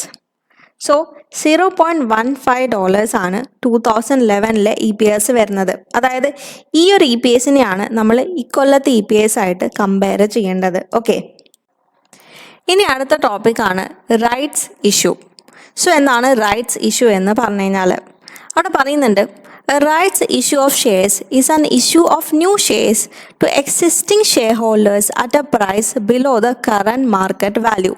So $0.15 ആണ് 2011 EPS വരുന്നത്. അതായത് ഈ ഒരു EPSനെയാണ് നമ്മൾ ഇക്കൊല്ലത്തെ EPS ആയിട്ട് കമ്പയർ ചെയ്യേണ്ടത്. ഓക്കെ, ഇനി അടുത്ത ടോപ്പിക്കാണ് റൈറ്റ്സ് ഇഷ്യൂ. സോ എന്താണ് റൈറ്റ്സ് ഇഷ്യൂ എന്ന് പറഞ്ഞു കഴിഞ്ഞാൽ അവിടെ പറയുന്നുണ്ട് A rights issue of shares is an issue of new shares to existing shareholders at a price below the current market value.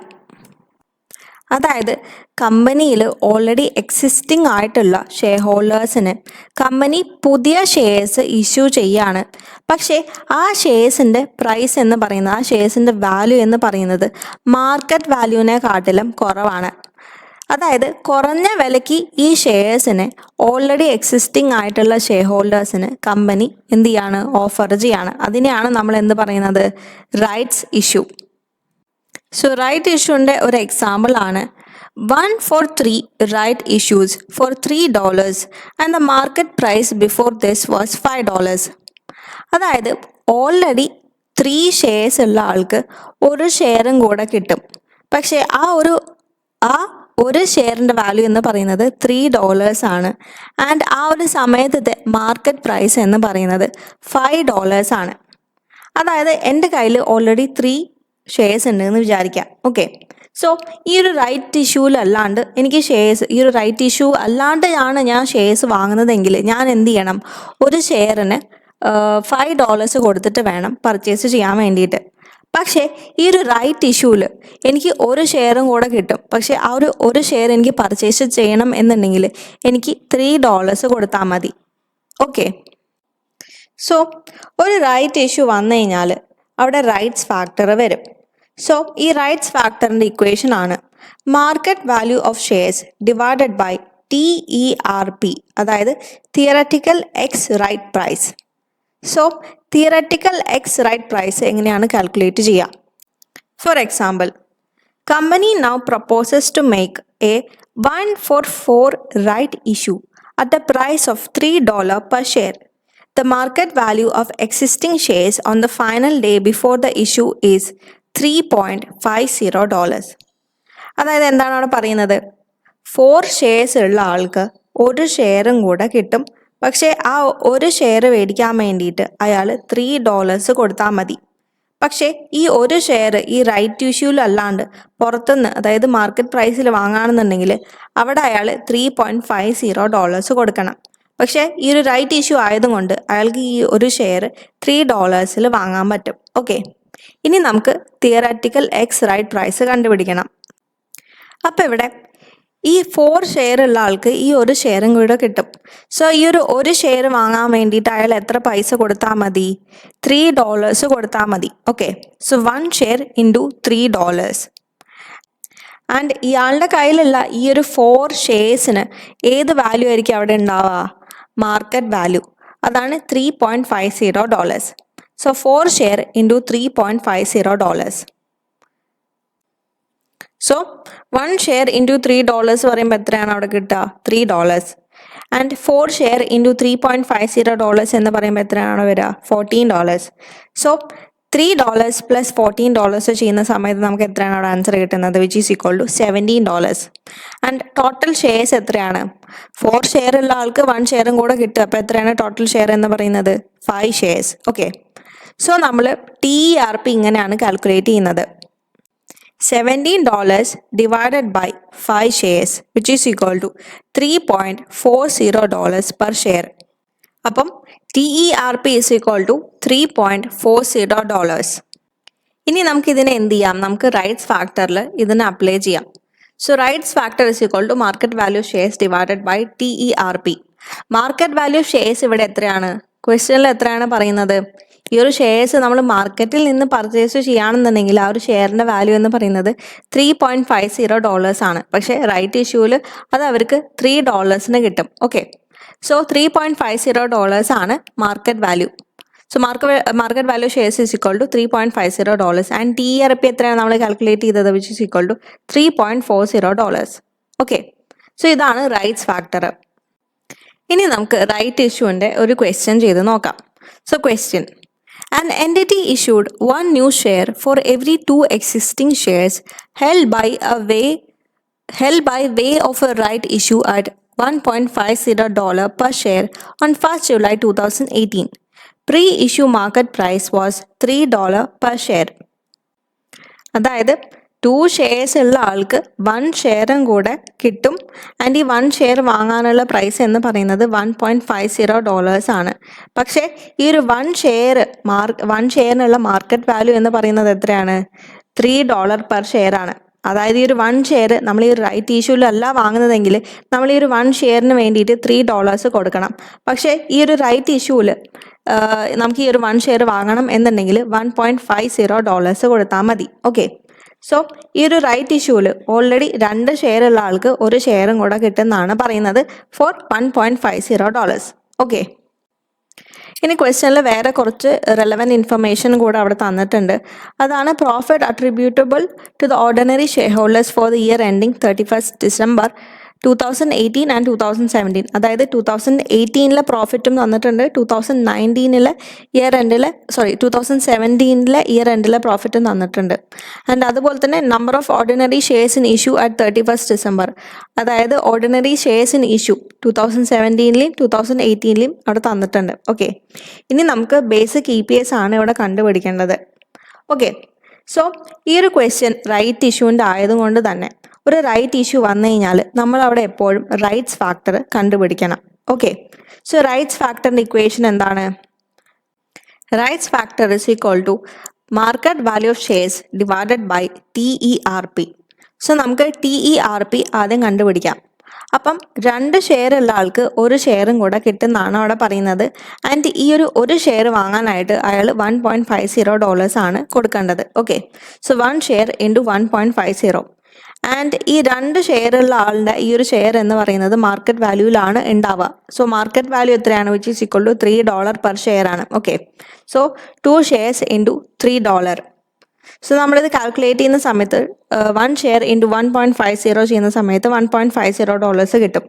അതായത് കമ്പനിയിൽ ഓൾറെഡി എക്സിസ്റ്റിംഗ് ആയിട്ടുള്ള ഷെയർ ഹോൾഡേഴ്സിന് കമ്പനി പുതിയ ഷെയർസ് ഇഷ്യൂ ചെയ്യാണ്. പക്ഷേ ആ ഷെയർസിൻ്റെ പ്രൈസ് എന്ന് പറയുന്നത്, ആ ഷെയർസിൻ്റെ വാല്യൂ എന്ന് പറയുന്നത് മാർക്കറ്റ് വാല്യൂവിനെ കാട്ടിലും കുറവാണ്. അതായത് കുറഞ്ഞ വിലയ്ക്ക് ഈ ഷെയർസിനെ ഓൾറെഡി എക്സിസ്റ്റിംഗ് ആയിട്ടുള്ള ഷെയർ ഹോൾഡേഴ്സിന് കമ്പനി എന്ത് ചെയ്യാണ്? ഓഫർ ചെയ്യാണ്. അതിനെയാണ് നമ്മൾ എന്ത് പറയുന്നത്? Rights issue. സോ റൈറ്റ് ഇഷ്യൂൻ്റെ ഒരു എക്സാമ്പിൾ ആണ് 1 for 3 right issues for $3 and the market price before this was $5. അതായത് ഓൾറെഡി 3 ഷെയർസ് ഉള്ള ആൾക്ക് ഒരു ഷെയറും കൂടെ കിട്ടും. പക്ഷേ ആ ഒരു ഷെയറിൻ്റെ വാല്യൂ എന്ന് പറയുന്നത് $3 ആണ്. ആൻഡ് ആ ഒരു സമയത്തെ മാർക്കറ്റ് പ്രൈസ് എന്ന് പറയുന്നത് $5 ആണ്. അതായത് എൻ്റെ കയ്യിൽ ഓൾറെഡി 3 ഷെയർസ് ഉണ്ട് എന്ന് വിചാരിക്കാം. ഓക്കെ, സോ ഈ ഒരു റൈറ്റ് ഇഷ്യൂവിലല്ലാണ്ട് എനിക്ക് ഷെയർസ്, ഈ ഒരു റൈറ്റ് ഇഷ്യൂ അല്ലാണ്ടാണ് ഞാൻ ഷെയർസ് വാങ്ങുന്നതെങ്കിൽ ഞാൻ എന്ത് ചെയ്യണം? ഒരു ഷെയറിന് $5 കൊടുത്തിട്ട് വേണം പർച്ചേസ് ചെയ്യാൻ വേണ്ടിയിട്ട്. പക്ഷേ ഈ ഒരു റൈറ്റ് ഇഷ്യൂവിൽ എനിക്ക് ഒരു ഷെയറും കൂടെ കിട്ടും. പക്ഷേ ആ ഒരു ഷെയർ എനിക്ക് പർച്ചേസ് ചെയ്യണം എന്നുണ്ടെങ്കിൽ എനിക്ക് $3 കൊടുത്താൽ മതി. ഓക്കെ, സോ ഒരു റൈറ്റ് ഇഷ്യൂ വന്നു കഴിഞ്ഞാൽ അവിടെ റൈറ്റ്സ് ഫാക്ടർ വരും. സോ ഈ റൈറ്റ്സ് ഫാക്ടറിൻ്റെ ഇക്വേഷൻ ആണ് market value of shares divided by TERP, അതായത് theoretical ex right price. So theoretical ex right price എങ്ങനെയാണ് കാൽക്കുലേറ്റ് ചെയ്യുക? For example, company now proposes to make a 144 right issue at the price of $3 per share. The market value of existing shares on the final day before the issue is $3.50. അതായത് എന്താണ് അവിടെ പറയുന്നത്? 4 shares ഉള്ള ആൾക്ക് ഒരു ഷെയറും കൂടെ കിട്ടും. പക്ഷേ ആ ഒരു ഷെയർ മേടിക്കാൻ വേണ്ടിയിട്ട് അയാൾ $3 കൊടുത്താൽ മതി. പക്ഷേ ഈ ഒരു ഷെയർ ഈ റൈറ്റ് ഇഷ്യൂലല്ലാണ്ട് പുറത്തുനിന്ന്, അതായത് മാർക്കറ്റ് പ്രൈസിൽ വാങ്ങുകയാണെന്നുണ്ടെങ്കിൽ അവിടെ അയാൾ $3.50 കൊടുക്കണം. പക്ഷേ ഈ ഒരു റൈറ്റ് ഇഷ്യൂ ആയതുകൊണ്ട് അയാൾക്ക് ഈ ഒരു ഷെയർ $3 വാങ്ങാൻ പറ്റും. ഓക്കെ, ഇനി നമുക്ക് തിയററ്റിക്കൽ എക്സ് റൈറ്റ് പ്രൈസ് കണ്ടുപിടിക്കണം. അപ്പോൾ ഇവിടെ ഈ 4 ഷെയർ ഉള്ള ആൾക്ക് ഈ ഒരു ഷെയറും കൂടെ കിട്ടും. സോ ഈ ഒരു ഷെയർ വാങ്ങാൻ വേണ്ടിയിട്ട് അയാൾ എത്ര പൈസ കൊടുത്താൽ മതി? $3 കൊടുത്താൽ മതി. Okay, so 1 share into $3. And ഇയാളുടെ കയ്യിലുള്ള ഈ ഒരു 4 ഷെയർസിന് ഏത് വാല്യൂ ആയിരിക്കും അവിടെ ഉണ്ടാവുക? മാർക്കറ്റ് വാല്യൂ, അതാണ് $3.50. So 4 share into $3.50. So 1 share into $3 പറയുമ്പോൾ എത്രയാണ് അവിടെ കിട്ടുക? $3. ആൻഡ് 4 ഷെയർ ഇൻറ്റു $3.50 എന്ന് പറയുമ്പോൾ എത്രയാണ് അവിടെ വരിക? $14. സോ $3 പ്ലസ് $14 ചെയ്യുന്ന സമയത്ത് നമുക്ക് എത്രയാണ് അവിടെ ആൻസർ കിട്ടുന്നത്? Which is equal to $17. And total shares എത്രയാണ്? 4 ഷെയർ ഉള്ള ആൾക്ക് 1 ഷെയറും കൂടെ കിട്ടുക. അപ്പോൾ എത്രയാണ് ടോട്ടൽ ഷെയർ എന്ന് പറയുന്നത്? 5 ഷെയർസ്. ഓക്കെ, സോ നമ്മൾ TERP ഇങ്ങനെയാണ് കാൽക്കുലേറ്റ് ചെയ്യുന്നത്. $17 divided by 5 shares, which is equal to $3.40 per share. അപ്പം TERP is equal to $3.40. ഇനി നമുക്ക് ഇതിനെ എന്ത് ചെയ്യാം? നമുക്ക് റൈറ്റ്സ് ഫാക്ടറിൽ ഇതിനെ അപ്ലൈ ചെയ്യാം. So rights factor is equal to market value shares divided by TERP. Market value shares ഇവിടെ എത്രയാണ്? ക്വസ്റ്റ്യനിൽ എത്രയാണ് പറയുന്നത്? ഈ ഒരു ഷെയർസ് നമ്മൾ മാർക്കറ്റിൽ നിന്ന് പർച്ചേസ് ചെയ്യുകയാണെന്നുണ്ടെങ്കിൽ ആ ഒരു ഷെയറിൻ്റെ വാല്യൂ എന്ന് പറയുന്നത് $3.50 ആണ്. പക്ഷേ റൈറ്റ് ഇഷ്യൂവിൽ അത് അവർക്ക് $3 കിട്ടും. ഓക്കെ, സോ $3.50 ആണ് market value. So market value shares is equal to $3.50. And TERP എത്രയാണ് നമ്മൾ കാൽക്കുലേറ്റ് ചെയ്തത്? Which is equal to $3.40. Okay, so ഇതാണ് റൈറ്റ്സ് ഫാക്ടർ. ഇനി നമുക്ക് റൈറ്റ് ഇഷ്യൂവിൻ്റെ ഒരു ക്വസ്റ്റ്യൻ ചെയ്ത് നോക്കാം. So question: an entity issued 1 new share for every 2 existing shares held by way of a right issue at $1.50 per share on 1st July 2018. Pre-issue market price was $3 per share. അതായത് 2 shares ഉള്ള ആൾക്ക് 1 ഷെയറും കൂടെ കിട്ടും. And ഈ 1 share വാങ്ങാനുള്ള price എന്ന് പറയുന്നത് $1.50 ആണ്. പക്ഷേ ഈ ഒരു 1 ഷെയറിനുള്ള മാർക്കറ്റ് വാല്യൂ എന്ന് പറയുന്നത് എത്രയാണ്? $3 പെർ ഷെയർ ആണ്. അതായത് ഈ ഒരു 1 ഷെയർ നമ്മൾ ഈ ഒരു റൈറ്റ് ഇഷ്യൂലല്ല വാങ്ങുന്നതെങ്കിൽ നമ്മൾ ഈ ഒരു 1 ഷെയറിന് വേണ്ടിയിട്ട് $3 കൊടുക്കണം. പക്ഷേ ഈ ഒരു റൈറ്റ് ഇഷ്യൂവിൽ നമുക്ക് ഈ ഒരു 1 ഷെയർ വാങ്ങണം എന്നുണ്ടെങ്കിൽ $1.50 കൊടുത്താൽ മതി. ഓക്കെ, സോ ഈ ഒരു റൈറ്റ് ഇഷ്യൂവിൽ ഓൾറെഡി 2 ഷെയർ ഉള്ള ആൾക്ക് ഒരു ഷെയറും കൂടെ കിട്ടുന്നതാണ് പറയുന്നത് ഫോർ $1.50. ഓക്കെ, ഇനി ക്വസ്റ്റ്യനിൽ വേറെ കുറച്ച് റെലവൻറ്റ് ഇൻഫർമേഷൻ കൂടെ അവിടെ തന്നിട്ടുണ്ട്. അതാണ് profit attributable to the ordinary share holders for the year ending 31st December 2018 and 2017, അതായത് 2018 പ്രോഫിറ്റും തന്നിട്ടുണ്ട്, 2019 ഇയർ എൻഡിൽ 2017 ഇയർ എൻഡിലെ പ്രോഫിറ്റും തന്നിട്ടുണ്ട്. ആൻഡ് അതുപോലെ തന്നെ number of ordinary shares in issue at 31st December, അതായത് ഓർഡിനറി ഷെയർസ് ഇൻ ഇഷ്യൂ 2017 2018 അവിടെ തന്നിട്ടുണ്ട്. ഓക്കെ, ഇനി നമുക്ക് ബേസിക് EPS ആണ് ഇവിടെ കണ്ടുപിടിക്കേണ്ടത്. ഓക്കെ, സോ ഈ ഒരു ക്വസ്റ്റ്യൻ റൈറ്റ് ഇഷ്യൂവിൻ്റെ ആയതുകൊണ്ട് തന്നെ ഒരു റൈറ്റ് ഇഷ്യൂ വന്നു കഴിഞ്ഞാൽ നമ്മൾ അവിടെ എപ്പോഴും റൈറ്റ്സ് ഫാക്ടർ കണ്ടുപിടിക്കണം. ഓക്കെ, സോ റൈറ്റ്സ് ഫാക്ടറിൻ്റെ ഇക്വേഷൻ എന്താണ്? Rights factor is equal to market value of shares divided by TERP. So നമുക്ക് TERP ആദ്യം കണ്ടുപിടിക്കാം. അപ്പം 2 ഷെയർ ഉള്ള ആൾക്ക് ഒരു ഷെയറും കൂടെ കിട്ടുന്നതാണ് അവിടെ പറയുന്നത്. ആൻഡ് ഈ ഒരു ഷെയർ വാങ്ങാനായിട്ട് അയാൾ $1.50 ആണ് കൊടുക്കേണ്ടത്. Okay, so 1 share into 1.50. And ഈ 2 ഷെയർ ഉള്ള ആളുടെ ഈ ഒരു ഷെയർ എന്ന് പറയുന്നത് മാർക്കറ്റ് വാല്യൂവിലാണ് ഉണ്ടാവുക. സോ മാർക്കറ്റ് വാല്യൂ എത്രയാണ്? Which is equal to $3 per share ആണ്. Okay, so 2 shares into $3. So നമ്മളിത് കാൽക്കുലേറ്റ് ചെയ്യുന്ന സമയത്ത് 1 ഷെയർ ഇൻറ്റു 1.50 ചെയ്യുന്ന സമയത്ത് $1.50 കിട്ടും.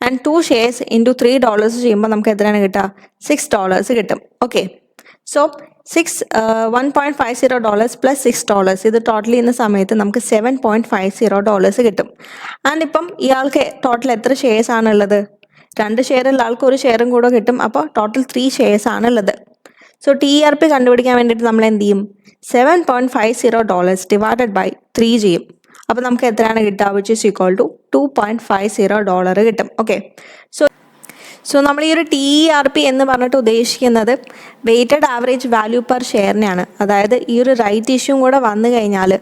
ആൻഡ് 2 ഷെയർസ് ഇൻറ്റു $3 ചെയ്യുമ്പോൾ നമുക്ക് എത്രയാണ് കിട്ടുക? $6 കിട്ടും. ഓക്കെ, സോ 1.50 പ്ലസ് $6 ഇത് ടോട്ടൽ ചെയ്യുന്ന സമയത്ത് നമുക്ക് $7.50 കിട്ടും. ആൻഡ് ഇപ്പം ഇയാൾക്ക് ടോട്ടൽ എത്ര ഷെയർസ് ആണുള്ളത്? 2 ഷെയർ ഉള്ള ആൾക്ക് ഒരു ഷെയറും കൂടെ കിട്ടും. അപ്പോൾ ടോട്ടൽ 3 ഷെയർസ് ആണുള്ളത്. സോ TERP കണ്ടുപിടിക്കാൻ വേണ്ടിയിട്ട് നമ്മൾ എന്ത് ചെയ്യും? $7.50 ഡിവൈഡഡ് ബൈ 3 ചെയ്യും. അപ്പോൾ നമുക്ക് എത്രയാണ് കിട്ടുക? വിച്ച് ഈസ് ഈക്വൽ ടു $2.50 കിട്ടും. ഓക്കെ, സോ നമ്മൾ ഈ ഒരു TERP എന്ന് പറഞ്ഞിട്ട് ഉദ്ദേശിക്കുന്നത് വെയ്റ്റഡ് ആവറേജ് വാല്യൂ പെർ ഷെയറിനെയാണ്. അതായത് ഈ ഒരു റൈറ്റ് ഇഷ്യൂ കൂടെ വന്നു കഴിഞ്ഞാൽ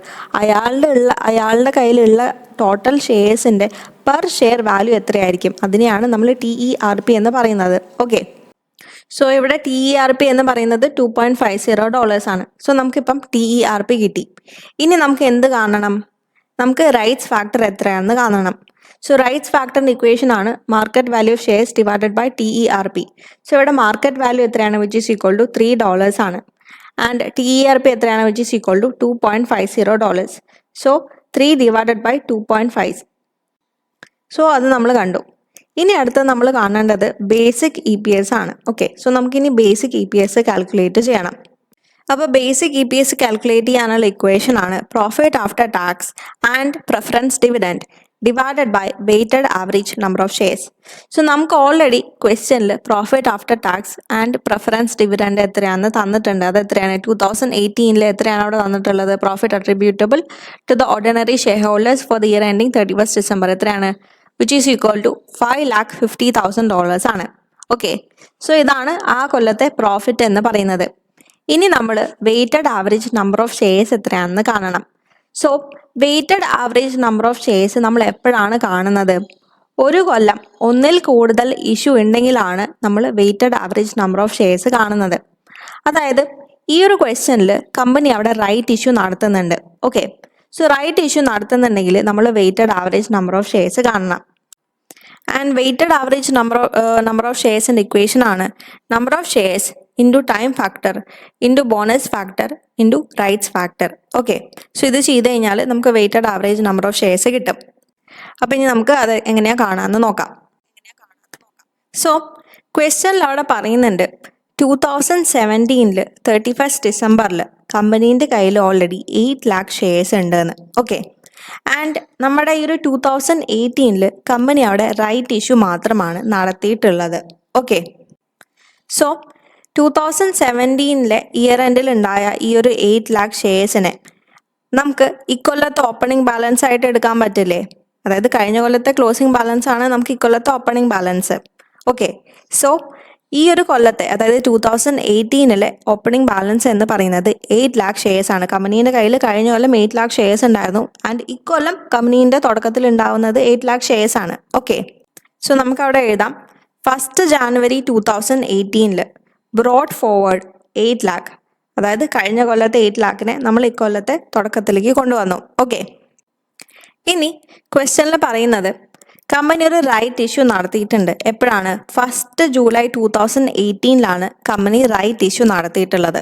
അയാളുടെ കയ്യിലുള്ള ടോട്ടൽ ഷെയർസിൻ്റെ പെർ ഷെയർ വാല്യൂ എത്രയായിരിക്കും, അതിനെയാണ് നമ്മൾ TERP എന്ന് പറയുന്നത്. ഓക്കെ, സോ ഇവിടെ TERP എന്ന് പറയുന്നത് $2.50 ആണ്. സോ നമുക്കിപ്പം TERP കിട്ടി. ഇനി നമുക്ക് എന്ത് കാണണം? നമുക്ക് റൈറ്റ്സ് ഫാക്ടർ എത്രയാണെന്ന് കാണണം. സോ റൈറ്റ്സ് ഫാക്ടറിൻ്റെ ഇക്വേഷൻ ആണ് market value of shares divided by TERP. So ഇവിടെ മാർക്കറ്റ് വാല്യൂ എത്രയാണ്? വിച്ച് ഈസ് ഈക്വൽ ടു $3 ആണ്. ആൻഡ് TERP എത്രയാണ്? Which is equal to $2.50. So 3 divided by 2.5. So അത് നമ്മൾ കണ്ടു. ഇനി അടുത്ത നമ്മൾ കാണേണ്ടത് ബേസിക് EPS ആണ്. ഓക്കെ, സോ നമുക്കിനി ബേസിക് EPS കാൽക്കുലേറ്റ് ചെയ്യണം. അപ്പോൾ ബേസിക് EPS കാൽക്കുലേറ്റ് ചെയ്യാനുള്ള ഇക്വേഷൻ ആണ് profit after tax and preference dividend divided by weighted average number of shares. So നമുക്ക് ഓൾറെഡി ക്വസ്റ്റ്യനിൽ profit after tax and preference dividend എത്രയാണെന്ന് തന്നിട്ടുണ്ട്. അത് എത്രയാണ്? 2018 എത്രയാണ് അവിടെ തന്നിട്ടുള്ളത്? Profit attributable to the ordinary share holders for the year ending 31st December എത്രയാണ്? വിച്ച് ഈസ് ഈക്വൽ ടു $5,50,000 ആണ്. ഓക്കെ, സോ ഇതാണ് ആ കൊല്ലത്തെ പ്രോഫിറ്റ് എന്ന് പറയുന്നത്. ഇനി നമ്മൾ weighted average number of shares എത്രയാണെന്ന് കാണണം. So weighted average number of shares നമ്മൾ എപ്പോഴാണ് കാണുന്നത്? ഒരു കൊല്ലം ഒന്നിൽ കൂടുതൽ ഇഷ്യൂ ഉണ്ടെങ്കിലാണ് നമ്മൾ weighted average number of shares കാണുന്നത്. അതായത് ഈ ഒരു ക്വസ്റ്റ്യനിൽ കമ്പനി അവിടെ റൈറ്റ് ഇഷ്യൂ നടത്തുന്നുണ്ട്. ഓക്കെ, സോ റൈറ്റ് ഇഷ്യൂ നടത്തുന്നുണ്ടെങ്കിൽ നമ്മൾ weighted average number of shares കാണണം. And weighted average number of ഷെയർസിൻ്റെ ഇക്വേഷൻ ആണ് number of shares into time factor into bonus factor into rights factor. Okay, so ഇത് ചെയ്ത് കഴിഞ്ഞാൽ നമുക്ക് weighted average number of shares കിട്ടും. അപ്പം ഇനി നമുക്ക് അത് എങ്ങനെയാണ് കാണാമെന്ന് നോക്കാം. സോ ക്വസ്റ്റ്യനിൽ അവിടെ പറയുന്നുണ്ട് 2017 31st ഡിസംബറിൽ കമ്പനീൻ്റെ കയ്യിൽ ഓൾറെഡി 8 lakh ഷെയർസ് ഉണ്ടെന്ന്. ഓക്കെ, ആൻഡ് നമ്മുടെ ഈ ഒരു 2018 കമ്പനി അവിടെ റൈറ്റ് ഇഷ്യൂ മാത്രമാണ് നടത്തിയിട്ടുള്ളത്. ഓക്കെ, സോ 2017 ഇയർ എൻഡിൽ ഉണ്ടായ ഈ ഒരു 8 lakh ഷെയർസിനെ നമുക്ക് ഇക്കൊല്ലത്തെ ഓപ്പണിംഗ് ബാലൻസ് ആയിട്ട് എടുക്കാൻ പറ്റില്ലേ? അതായത് കഴിഞ്ഞ കൊല്ലത്തെ ക്ലോസിംഗ് ബാലൻസ് ആണ് നമുക്ക് ഇക്കൊല്ലത്തെ ഓപ്പണിംഗ് ബാലൻസ്. ഓക്കെ, സോ ഈ ഒരു കൊല്ലത്തെ അതായത് 2018 ഓപ്പണിംഗ് ബാലൻസ് എന്ന് പറയുന്നത് 8 lakh ഷെയർസ് ആണ്. കമ്പനീൻ്റെ കയ്യിൽ കഴിഞ്ഞ കൊല്ലം 8 lakh ഷെയർസ് ഉണ്ടായിരുന്നു. ആൻഡ് ഇക്കൊല്ലം കമ്പനീൻ്റെ തുടക്കത്തിൽ ഉണ്ടാവുന്നത് 8 lakh ഷെയർസ് ആണ്. ഓക്കെ, സോ നമുക്ക് അവിടെ എഴുതാം 1st January 2018 broad forward 8 lakh, അതായത് കഴിഞ്ഞ കൊല്ലത്തെ 8 lakhനെ നമ്മൾ ഇക്കൊല്ലത്തെ തുടക്കത്തിലേക്ക് കൊണ്ടുവന്നു. ഓക്കെ, ഇനി ക്വസ്റ്റ്യനിൽ പറയുന്നത് കമ്പനി ഒരു റൈറ്റ് ഇഷ്യൂ നടത്തിയിട്ടുണ്ട്. എപ്പോഴാണ്? 1st July 2018 company right issue നടത്തിയിട്ടുള്ളത്.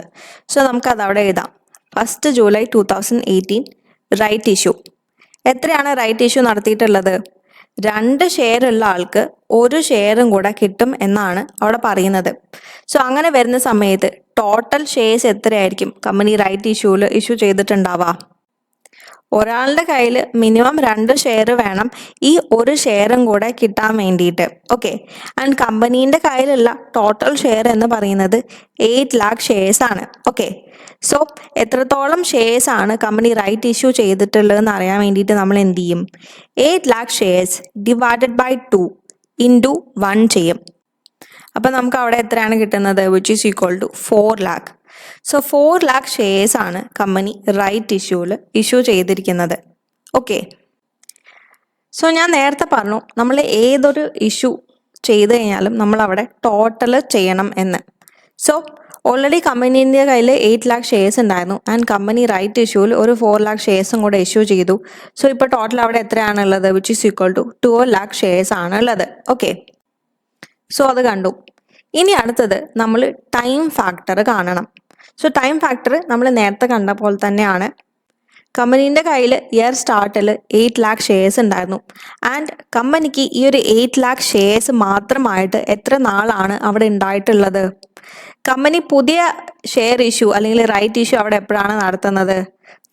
സോ നമുക്കത് അവിടെ എഴുതാം 1st July 2018 റൈറ്റ് ഇഷ്യൂ. എത്രയാണ് റൈറ്റ് ഇഷ്യൂ നടത്തിയിട്ടുള്ളത്? 2 ഷെയർ ഉള്ള ആൾക്ക് 1 ഷെയറും കൂടെ കിട്ടും എന്നാണ് അവിടെ പറയുന്നത്. സോ അങ്ങനെ വരുന്ന സമയത്ത് ടോട്ടൽ ഷെയർസ് എത്രയായിരിക്കും കമ്പനി റൈറ്റ് ഇഷ്യൂ ചെയ്തിട്ടുണ്ടാവുക? ഒരാളുടെ കയ്യിൽ മിനിമം 2 ഷെയർ വേണം ഈ 1 ഷെയറും കൂടെ കിട്ടാൻ വേണ്ടിയിട്ട്. ഓക്കെ, ആൻഡ് കമ്പനീൻ്റെ കയ്യിലുള്ള ടോട്ടൽ ഷെയർ എന്ന് പറയുന്നത് 8 lakh ഷെയർസ് ആണ്. ഓക്കെ, സോ എത്രത്തോളം ഷെയർസ് ആണ് കമ്പനി റൈറ്റ് ഇഷ്യൂ ചെയ്തിട്ടുള്ളതെന്ന് അറിയാൻ വേണ്ടിയിട്ട് നമ്മൾ എന്ത് ചെയ്യും? 8 lakh shares divided by 2 into 1 ചെയ്യും. അപ്പം നമുക്ക് അവിടെ എത്രയാണ് കിട്ടുന്നത്? Which is equal to 4 lakh. So 4 lakh shares ആണ് കമ്പനി റൈറ്റ് ഇഷ്യൂ ചെയ്തിരിക്കുന്നത്. ഓക്കെ, സോ ഞാൻ നേരത്തെ പറഞ്ഞു നമ്മൾ ഏതൊരു ഇഷ്യൂ ചെയ്ത് കഴിഞ്ഞാലും നമ്മൾ അവിടെ ടോട്ടൽ ചെയ്യണം എന്ന്. സോ ഓൾറെഡി കമ്പനീൻ്റെ കയ്യിൽ 8 lakh ഷെയർസ് ഉണ്ടായിരുന്നു ആൻഡ് കമ്പനി റൈറ്റ് ഇഷ്യൂവിൽ ഒരു 4 lakh ഷെയർസും കൂടെ ഇഷ്യൂ ചെയ്തു. സോ ഇപ്പോൾ ടോട്ടൽ അവിടെ എത്രയാണുള്ളത്? Which is equal to 12 lakh shares ആണ് ഉള്ളത്. ഓക്കെ, സോ അത് കണ്ടു. ഇനി അടുത്തത് നമ്മൾ ടൈം ഫാക്ടർ കാണണം. സോ ടൈം ഫാക്ടർ നമ്മൾ നേരത്തെ കണ്ട പോലെ തന്നെയാണ്. കമ്പനീൻ്റെ കയ്യിൽ ഇയർ സ്റ്റാർട്ടിൽ 8 lakh ഷെയർസ് ഉണ്ടായിരുന്നു ആൻഡ് കമ്പനിക്ക് ഈ ഒരു 8 lakh ഷെയർസ് മാത്രമായിട്ട് എത്ര നാളാണ് അവിടെ ഉണ്ടായിട്ടുള്ളത്? കമ്പനി പുതിയ ഷെയർ ഇഷ്യൂ അല്ലെങ്കിൽ റൈറ്റ് ഇഷ്യൂ അവിടെ എപ്പോഴാണ് നടത്തുന്നത്?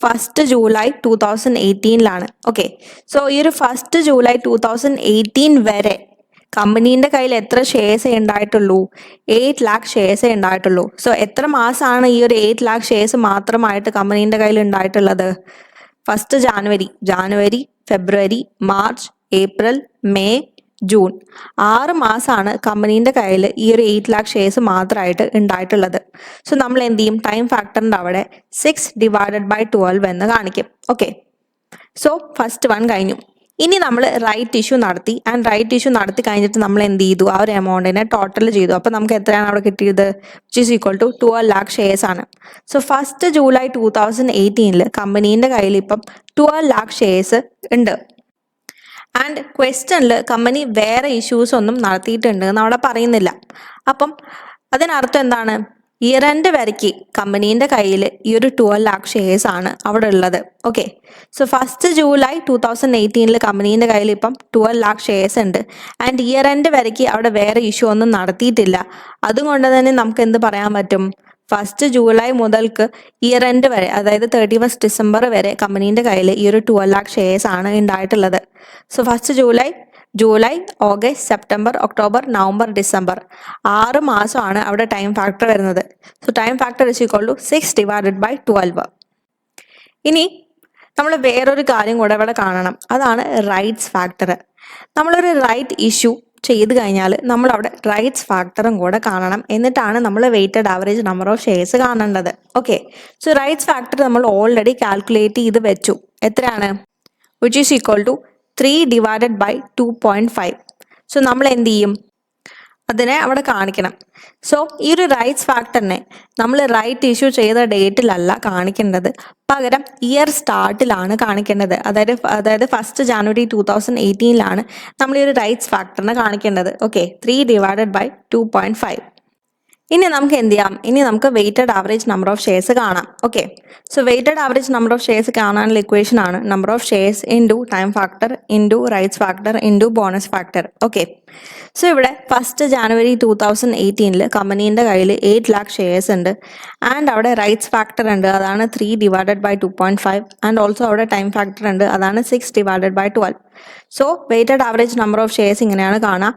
1st July 2018 ഓക്കെ, സോ ഈ ഒരു 1st July 2018 വരെ കമ്പനീൻ്റെ കയ്യിൽ എത്ര ഷെയർസേ ഉണ്ടായിട്ടുള്ളൂ? 8 lakh ഷെയർസേ ഉണ്ടായിട്ടുള്ളൂ. സോ എത്ര മാസമാണ് ഈ ഒരു 8 lakh ഷെയർസ് മാത്രമായിട്ട് കമ്പനീൻ്റെ കയ്യിൽ ഉണ്ടായിട്ടുള്ളത്? 1st ജാനുവരി, ഫെബ്രുവരി, മാർച്ച്, ഏപ്രിൽ, മെയ്, ജൂൺ 6 മാസമാണ് കമ്പനീൻ്റെ കയ്യിൽ ഈ ഒരു 8 lakh ഷെയർസ് മാത്രമായിട്ട് ഉണ്ടായിട്ടുള്ളത്. സോ നമ്മൾ എന്ത് ചെയ്യും? ടൈം ഫാക്ടറിൻ്റെ അവിടെ 6 ഡിവൈഡഡ് ബൈ 12 എന്ന് കാണിക്കും. ഓക്കെ, സോ ഫസ്റ്റ് 1 കഴിഞ്ഞു. ഇനി നമ്മൾ റൈറ്റ് ഇഷ്യൂ നടത്തി ആൻഡ് റൈറ്റ് ഇഷ്യൂ നടത്തി കഴിഞ്ഞിട്ട് നമ്മൾ എന്ത് ചെയ്തു? ആ ഒരു എമൗണ്ടിനെ ടോട്ടൽ ചെയ്തു. അപ്പോൾ നമുക്ക് എത്രയാണ് അവിടെ കിട്ടിയത്? Which is equal to 12 lakh shares ആണ്. സോ 1st July 2018 കമ്പനീൻ്റെ കയ്യിൽ ഇപ്പം 12 lakh ഷെയർസ് ഉണ്ട്. ആൻഡ് ക്വസ്റ്റ്യനിൽ കമ്പനി വേറെ ഇഷ്യൂസ് ഒന്നും നടത്തിയിട്ടുണ്ട് എന്ന് അവിടെ പറയുന്നില്ല. അപ്പം അതിനർത്ഥം എന്താണ്? ഇയർ എൻഡ് വരയ്ക്ക് കമ്പനീൻ്റെ കയ്യിൽ ഈ ഒരു 12 lakh ഷെയർസ് ആണ് അവിടെ ഉള്ളത്. ഓക്കെ, സോ 1st July 2018 കമ്പനീൻ്റെ കയ്യിൽ ഇപ്പം 12 lakh ഷെയർസ് ഉണ്ട് ആൻഡ് ഇയർ എൻഡ് വരയ്ക്ക് അവിടെ വേറെ ഇഷ്യൂ ഒന്നും നടത്തിയിട്ടില്ല. അതുകൊണ്ട് തന്നെ നമുക്ക് എന്ത് പറയാൻ പറ്റും? 1st July മുതൽക്ക് ഇയർ എൻഡ് വരെ, അതായത് 31st December വരെ കമ്പനീൻ്റെ കയ്യിൽ ഈ ഒരു 12 lakh ഷെയർസ് ആണ് ഉണ്ടായിട്ടുള്ളത്. So 1st July, August, September, October, November, December 6 മാസമാണ് അവിടെ ടൈം ഫാക്ടർ വരുന്നത്. So time factor is equal to 6 divided by 12. ഇനി നമ്മൾ വേറൊരു കാര്യം കൂടെ ഇവിടെ കാണണം. അതാണ് റൈറ്റ്സ് ഫാക്ടർ. നമ്മളൊരു റൈറ്റ് ഇഷ്യൂ ചെയ്ത് കഴിഞ്ഞാൽ നമ്മളവിടെ റൈറ്റ്സ് ഫാക്ടറും കൂടെ കാണണം. എന്നിട്ടാണ് നമ്മൾ weighted average number of shares കാണേണ്ടത്. ഓക്കെ, സോ റൈറ്റ്സ് ഫാക്ടർ നമ്മൾ ഓൾറെഡി കാൽക്കുലേറ്റ് ചെയ്ത് വെച്ചു. എത്രയാണ്? Which is equal to 3 divided by 2.5. So നമ്മൾ എന്ത് ചെയ്യും? അതിനെ അവിടെ കാണിക്കണം. സോ ഈ ഒരു റൈറ്റ്സ് ഫാക്ടറിനെ നമ്മൾ റൈറ്റ് ഇഷ്യൂ ചെയ്ത ഡേറ്റിലല്ല കാണിക്കേണ്ടത്, പകരം ഇയർ സ്റ്റാർട്ടിലാണ് കാണിക്കേണ്ടത്. അതായത് 1st January 2018 നമ്മൾ ഈ ഒരു റൈറ്റ്സ് ഫാക്ടറിനെ കാണിക്കേണ്ടത്. Okay, 3 divided by 2.5. ഇനി നമുക്ക് എന്ത് ചെയ്യാം? ഇനി നമുക്ക് weighted average number of shares കാണാം. Okay, so weighted average number of shares കാണാനുള്ള ഇക്വേഷൻ ആണ് number of shares into time factor into rights factor into bonus factor. Okay, so ഇവിടെ 1st January 2018 കമ്പനീൻ്റെ കയ്യിൽ 8 lakh ഷെയർസ് ഉണ്ട് and അവിടെ rights factor ഉണ്ട്, അതാണ് 3 ഡിവൈഡഡ് ബൈ 2.5 ആൻഡ് ഓൾസോ അവിടെ ടൈം ഫാക്ടർ ഉണ്ട്, അതാണ് 6 divided by 12. So weighted average number of shares ഇങ്ങനെയാണ് കാണുക: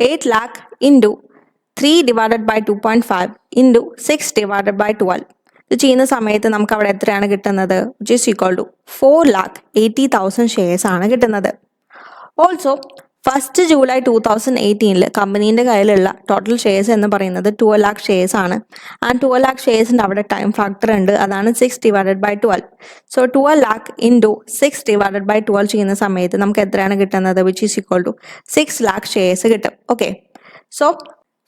8 lakh into 3 divided by 2.5 into 6 divided by 12. ഇത് ചെയ്യുന്ന സമയത്ത് നമുക്ക് അവിടെ എത്രയാണ് കിട്ടുന്നത്? Which is equal to 4,80,000 shares ആണ് കിട്ടുന്നത്. ഓൾസോ 1st July 2018 കമ്പനീൻ്റെ കയ്യിലുള്ള ടോട്ടൽ ഷെയർസ് എന്ന് പറയുന്നത് 12 lakh ഷെയർസ് ആണ്. ആൻഡ് 12 lakh ഷെയർസിൻ്റെ അവിടെ ടൈം ഫാക്ടർ ഉണ്ട്, അതാണ് 6 divided by 12. So 12 lakh into 6 divided by 12 ചെയ്യുന്ന സമയത്ത് നമുക്ക് എത്രയാണ് കിട്ടുന്നത്? Which is equal to 6 lakh shares കിട്ടും. Okay, so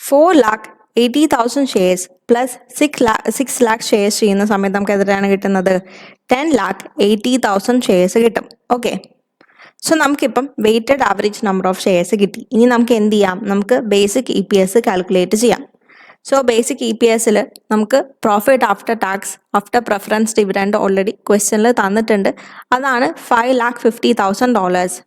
4,80,000 shares plus 6 lakh shares ചെയ്യുന്ന സമയത്ത് നമുക്ക് എത്രയാണ് കിട്ടുന്നത്? 10,80,000 ഷെയർസ് കിട്ടും. ഓക്കെ, സോ നമുക്കിപ്പം weighted average number of shares കിട്ടി. ഇനി നമുക്ക് എന്ത് ചെയ്യാം? നമുക്ക് ബേസിക് EPS കാൽക്കുലേറ്റ് ചെയ്യാം. സോ ബേസിക് EPSൽ നമുക്ക് profit after tax after preference dividend already ക്വസ്റ്റ്യനിൽ തന്നിട്ടുണ്ട്, അതാണ് $5,50,000.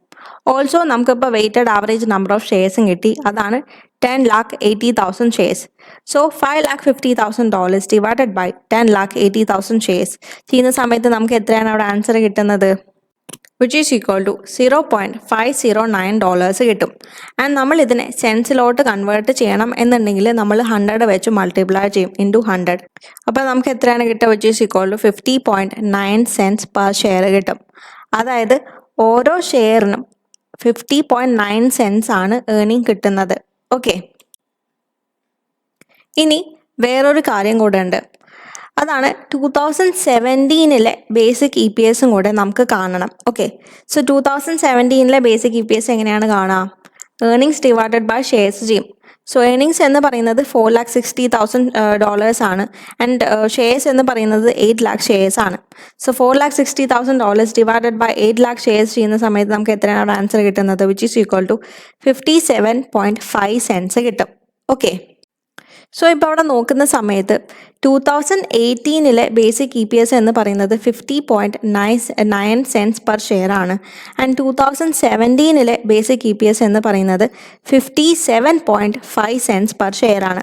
ഓൾസോ നമുക്കിപ്പോൾ വെയ്റ്റഡ് ആവറേജ് നമ്പർ ഓഫ് ഷെയർസും കിട്ടി, അതാണ് 10,80,000 shares. So $5,50,000 divided by 10,80,000 shares ചെയ്യുന്ന സമയത്ത് നമുക്ക് എത്രയാണ് അവിടെ ആൻസർ കിട്ടുന്നത്? വിച്ച് ഈസ് ഈക്വൽ ടു $0.509 കിട്ടും. ആൻഡ് നമ്മൾ ഇതിനെ സെൻസിലോട്ട് കൺവേർട്ട് ചെയ്യണം എന്നുണ്ടെങ്കിൽ നമ്മൾ 100 വെച്ച് മൾട്ടിപ്ലൈ ചെയ്യും, ഇൻറ്റു 100. അപ്പോൾ നമുക്ക് എത്രയാണ് കിട്ടുക? Which is equal to 50.9 cents per share കിട്ടും. അതായത് ഓരോ ഷെയറിനും 50.9 cents ആണ് ഏർണിംഗ് കിട്ടുന്നത്. ഓക്കെ, ഇനി വേറൊരു കാര്യം കൂടെ ഉണ്ട്. അതാണ് 2017 ബേസിക് ഇ പി എസും കൂടെ നമുക്ക് കാണണം. Okay, so 2017 basic E P S എങ്ങനെയാണ് കാണുക? ഏർണിങ്സ് ഡിവൈഡഡ് ബൈ ഷെയർസ് ചെയ്യും. സോ ഏർണിങ്സ് എന്ന് പറയുന്നത് $4,60,000 ആണ്. ആൻഡ് ഷെയർസ് എന്ന് പറയുന്നത് 8 lakh ഷെയർസ് ആണ്. So $4,60,000 divided by 8 lakh shares ചെയ്യുന്ന സമയത്ത് നമുക്ക് എത്രയാണ് ആൻസർ കിട്ടുന്നത്? Which is equal to 57.5 cents കിട്ടും. ഓക്കെ, സോ ഇപ്പോൾ അവിടെ നോക്കുന്ന സമയത്ത് 2018 ബേസിക് ഇ പി എസ് എന്ന് പറയുന്നത് 50.9 cents പെർ ഷെയർ ആണ്. And 2017 basic E P S എന്ന് പറയുന്നത് 57.5 cents പെർ ഷെയർ ആണ്.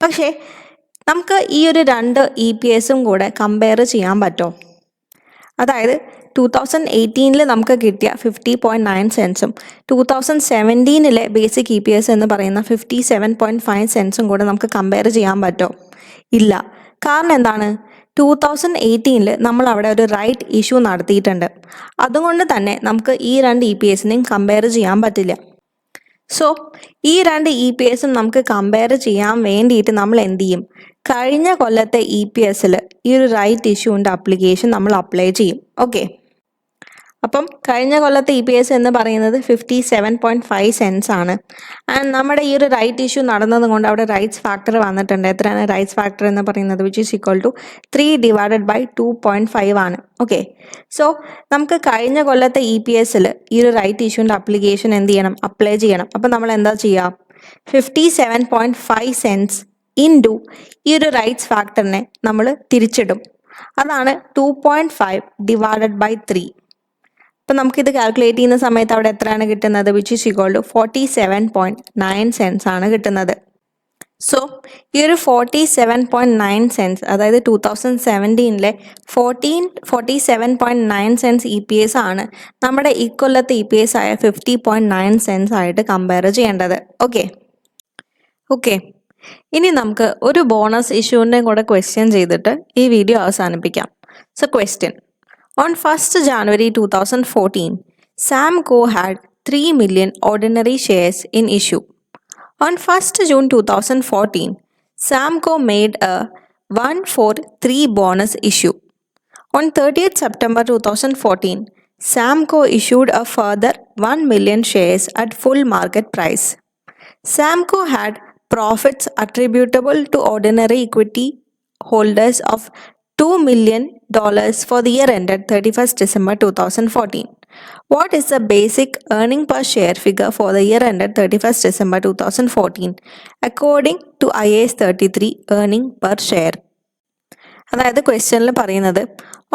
പക്ഷേ നമുക്ക് ഈ ഒരു രണ്ട് ഇ പി എസും കൂടെ കമ്പയർ ചെയ്യാൻ പറ്റുമോ? അതായത് 2018 നമുക്ക് കിട്ടിയ 50.9 centsഉം 2017 ബേസിക് ഇ പി എസ് എന്ന് പറയുന്ന 57.5 centsഉം കൂടെ നമുക്ക് കമ്പയർ ചെയ്യാൻ പറ്റുമോ? ഇല്ല. കാരണം എന്താണ്? 2018 നമ്മൾ അവിടെ ഒരു റൈറ്റ് ഇഷ്യൂ നടത്തിയിട്ടുണ്ട്. അതുകൊണ്ട് തന്നെ നമുക്ക് ഈ രണ്ട് ഇ പി എസിനെയും കമ്പയർ ചെയ്യാൻ പറ്റില്ല. സോ ഈ രണ്ട് ഇ പി എസും നമുക്ക് കമ്പയർ ചെയ്യാൻ വേണ്ടിയിട്ട് നമ്മൾ എന്ത് ചെയ്യും? കഴിഞ്ഞ കൊല്ലത്തെ ഇ പി എസിൽ ഈ ഒരു റൈറ്റ് ഇഷ്യൂവിൻ്റെ അപ്ലിക്കേഷൻ നമ്മൾ അപ്ലൈ ചെയ്യും. ഓക്കെ, അപ്പം കഴിഞ്ഞ കൊല്ലത്തെ ഇ പി എസ് എന്ന് പറയുന്നത് 57.5 cents ആണ്. ആൻഡ് നമ്മുടെ ഈ ഒരു റൈറ്റ് ഇഷ്യൂ നടന്നത് കൊണ്ട് അവിടെ റൈറ്റ്സ് ഫാക്ടർ വന്നിട്ടുണ്ട്. എത്രയാണ് റൈറ്റ്സ് ഫാക്ടർ എന്ന് പറയുന്നത്? Which is equal to 3 divided by 2.5 ആണ്. ഓക്കെ, സോ നമുക്ക് കഴിഞ്ഞ കൊല്ലത്തെ ഇ പി എസിൽ ഈ ഒരു റൈറ്റ് ഇഷ്യൂവിൻ്റെ അപ്ലിക്കേഷൻ എന്ത് ചെയ്യണം? അപ്ലൈ ചെയ്യണം. അപ്പം നമ്മൾ എന്താ ചെയ്യുക? 57.5 cents ഇൻറ്റു ഈ ഒരു റൈറ്റ്സ് ഫാക്ടറിനെ നമ്മൾ തിരിച്ചിടും. അതാണ് 2.5 ഡിവൈഡഡ് ബൈ 3. അപ്പം നമുക്കിത് കാൽക്കുലേറ്റ് ചെയ്യുന്ന സമയത്ത് അവിടെ എത്രയാണ് കിട്ടുന്നത്? Which is equal to 47.9 cents ആണ് കിട്ടുന്നത്. സോ ഈ ഒരു 47.9 cents, അതായത് 2017 47.9 cents ഇ പി എസ് ആണ് നമ്മുടെ ഇക്കൊല്ലത്തെ ഇ പി എസ് ആയ 50.9 cents ആയിട്ട് കമ്പയർ ചെയ്യേണ്ടത്. ഓക്കെ, ഇനി നമുക്ക് ഒരു ബോണസ് ഇഷ്യൂവിൻ്റെ കൂടെ ക്വസ്റ്റ്യൻ ചെയ്തിട്ട് ഈ വീഡിയോ അവസാനിപ്പിക്കാം. So question: On 1st January 2014, Samco had 3 million ordinary shares in issue. On 1st June 2014, Samco made a 143 bonus issue. On 30th September 2014, Samco issued a further 1 million shares at full market price. Samco had profits attributable to ordinary equity holders of $2 million for the year ended 31st December 2014. What is the basic earning per share figure for the year ended 31st December 2014 according to IAS 33 earning per share? അതായത് ക്വസ്റ്റ്യനിൽ പറയുന്നത്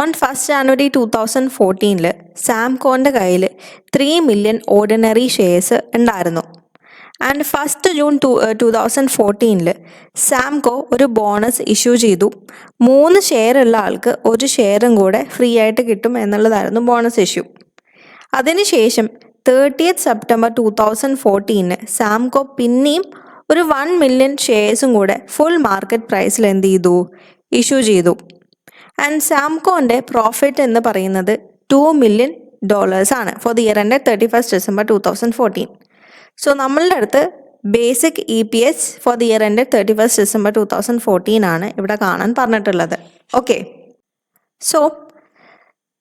on 1st January 2014 സാംകോൻ്റെ കയ്യിൽ 3 million ordinary shares ഉണ്ടായിരുന്നു. And 1st June 2014 Samco ഒരു bonus issue ചെയ്തു. 3 share ഉള്ള ആൾക്ക് ഒരു ഷെയറും കൂടെ ഫ്രീ ആയിട്ട് കിട്ടും എന്നുള്ളതായിരുന്നു ബോണസ് ഇഷ്യൂ. അതിനുശേഷം 30th September 2014 സാംകോ പിന്നെയും ഒരു 1 million ഷെയർസും കൂടെ ഫുൾ മാർക്കറ്റ് പ്രൈസിൽ എന്ത് ചെയ്തു? ഇഷ്യൂ ചെയ്തു. ആൻഡ് സാംകോൻ്റെ പ്രോഫിറ്റ് എന്ന് പറയുന്നത് $2 million ആണ് four the year ended 31st December 2014. So നമ്മളുടെ അടുത്ത് basic E P S four the year ended 31st December 2014 ആണ് ഇവിടെ കാണാൻ പറഞ്ഞിട്ടുള്ളത്. ഓക്കെ, സോ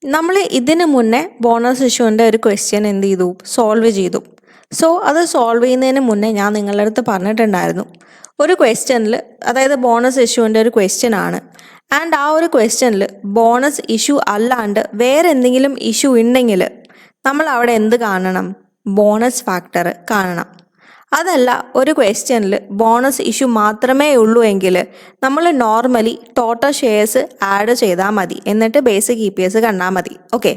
നമ്മൾ ഇതിന് മുന്നേ ബോണസ് ഇഷ്യൂവിൻ്റെ ഒരു ക്വസ്റ്റ്യൻ എന്ത് ചെയ്തു? സോൾവ് ചെയ്തു. സോ അത് സോൾവ് ചെയ്യുന്നതിന് മുന്നേ ഞാൻ നിങ്ങളുടെ അടുത്ത് പറഞ്ഞിട്ടുണ്ടായിരുന്നു, ഒരു ക്വസ്റ്റ്യനിൽ, അതായത് ബോണസ് ഇഷ്യൂവിൻ്റെ ഒരു ക്വസ്റ്റ്യൻ ആണ്, ആൻഡ് ആ ഒരു ക്വസ്റ്റ്യനിൽ ബോണസ് ഇഷ്യൂ അല്ലാണ്ട് വേറെ എന്തെങ്കിലും ഇഷ്യൂ ഉണ്ടെങ്കിൽ നമ്മൾ അവിടെ എന്ത് കാണണം? ബോണസ് ഫാക്ടർ കാണണം. അതല്ല, ഒരു ക്വസ്റ്റ്യനിൽ ബോണസ് ഇഷ്യൂ മാത്രമേ ഉള്ളൂ എങ്കിൽ നമ്മൾ നോർമലി ടോട്ടൽ ഷെയർസ് ആഡ് ചെയ്താൽ മതി, എന്നിട്ട് ബേസിക് ഇ പി എസ് കണ്ടാൽ മതി. ഓക്കെ,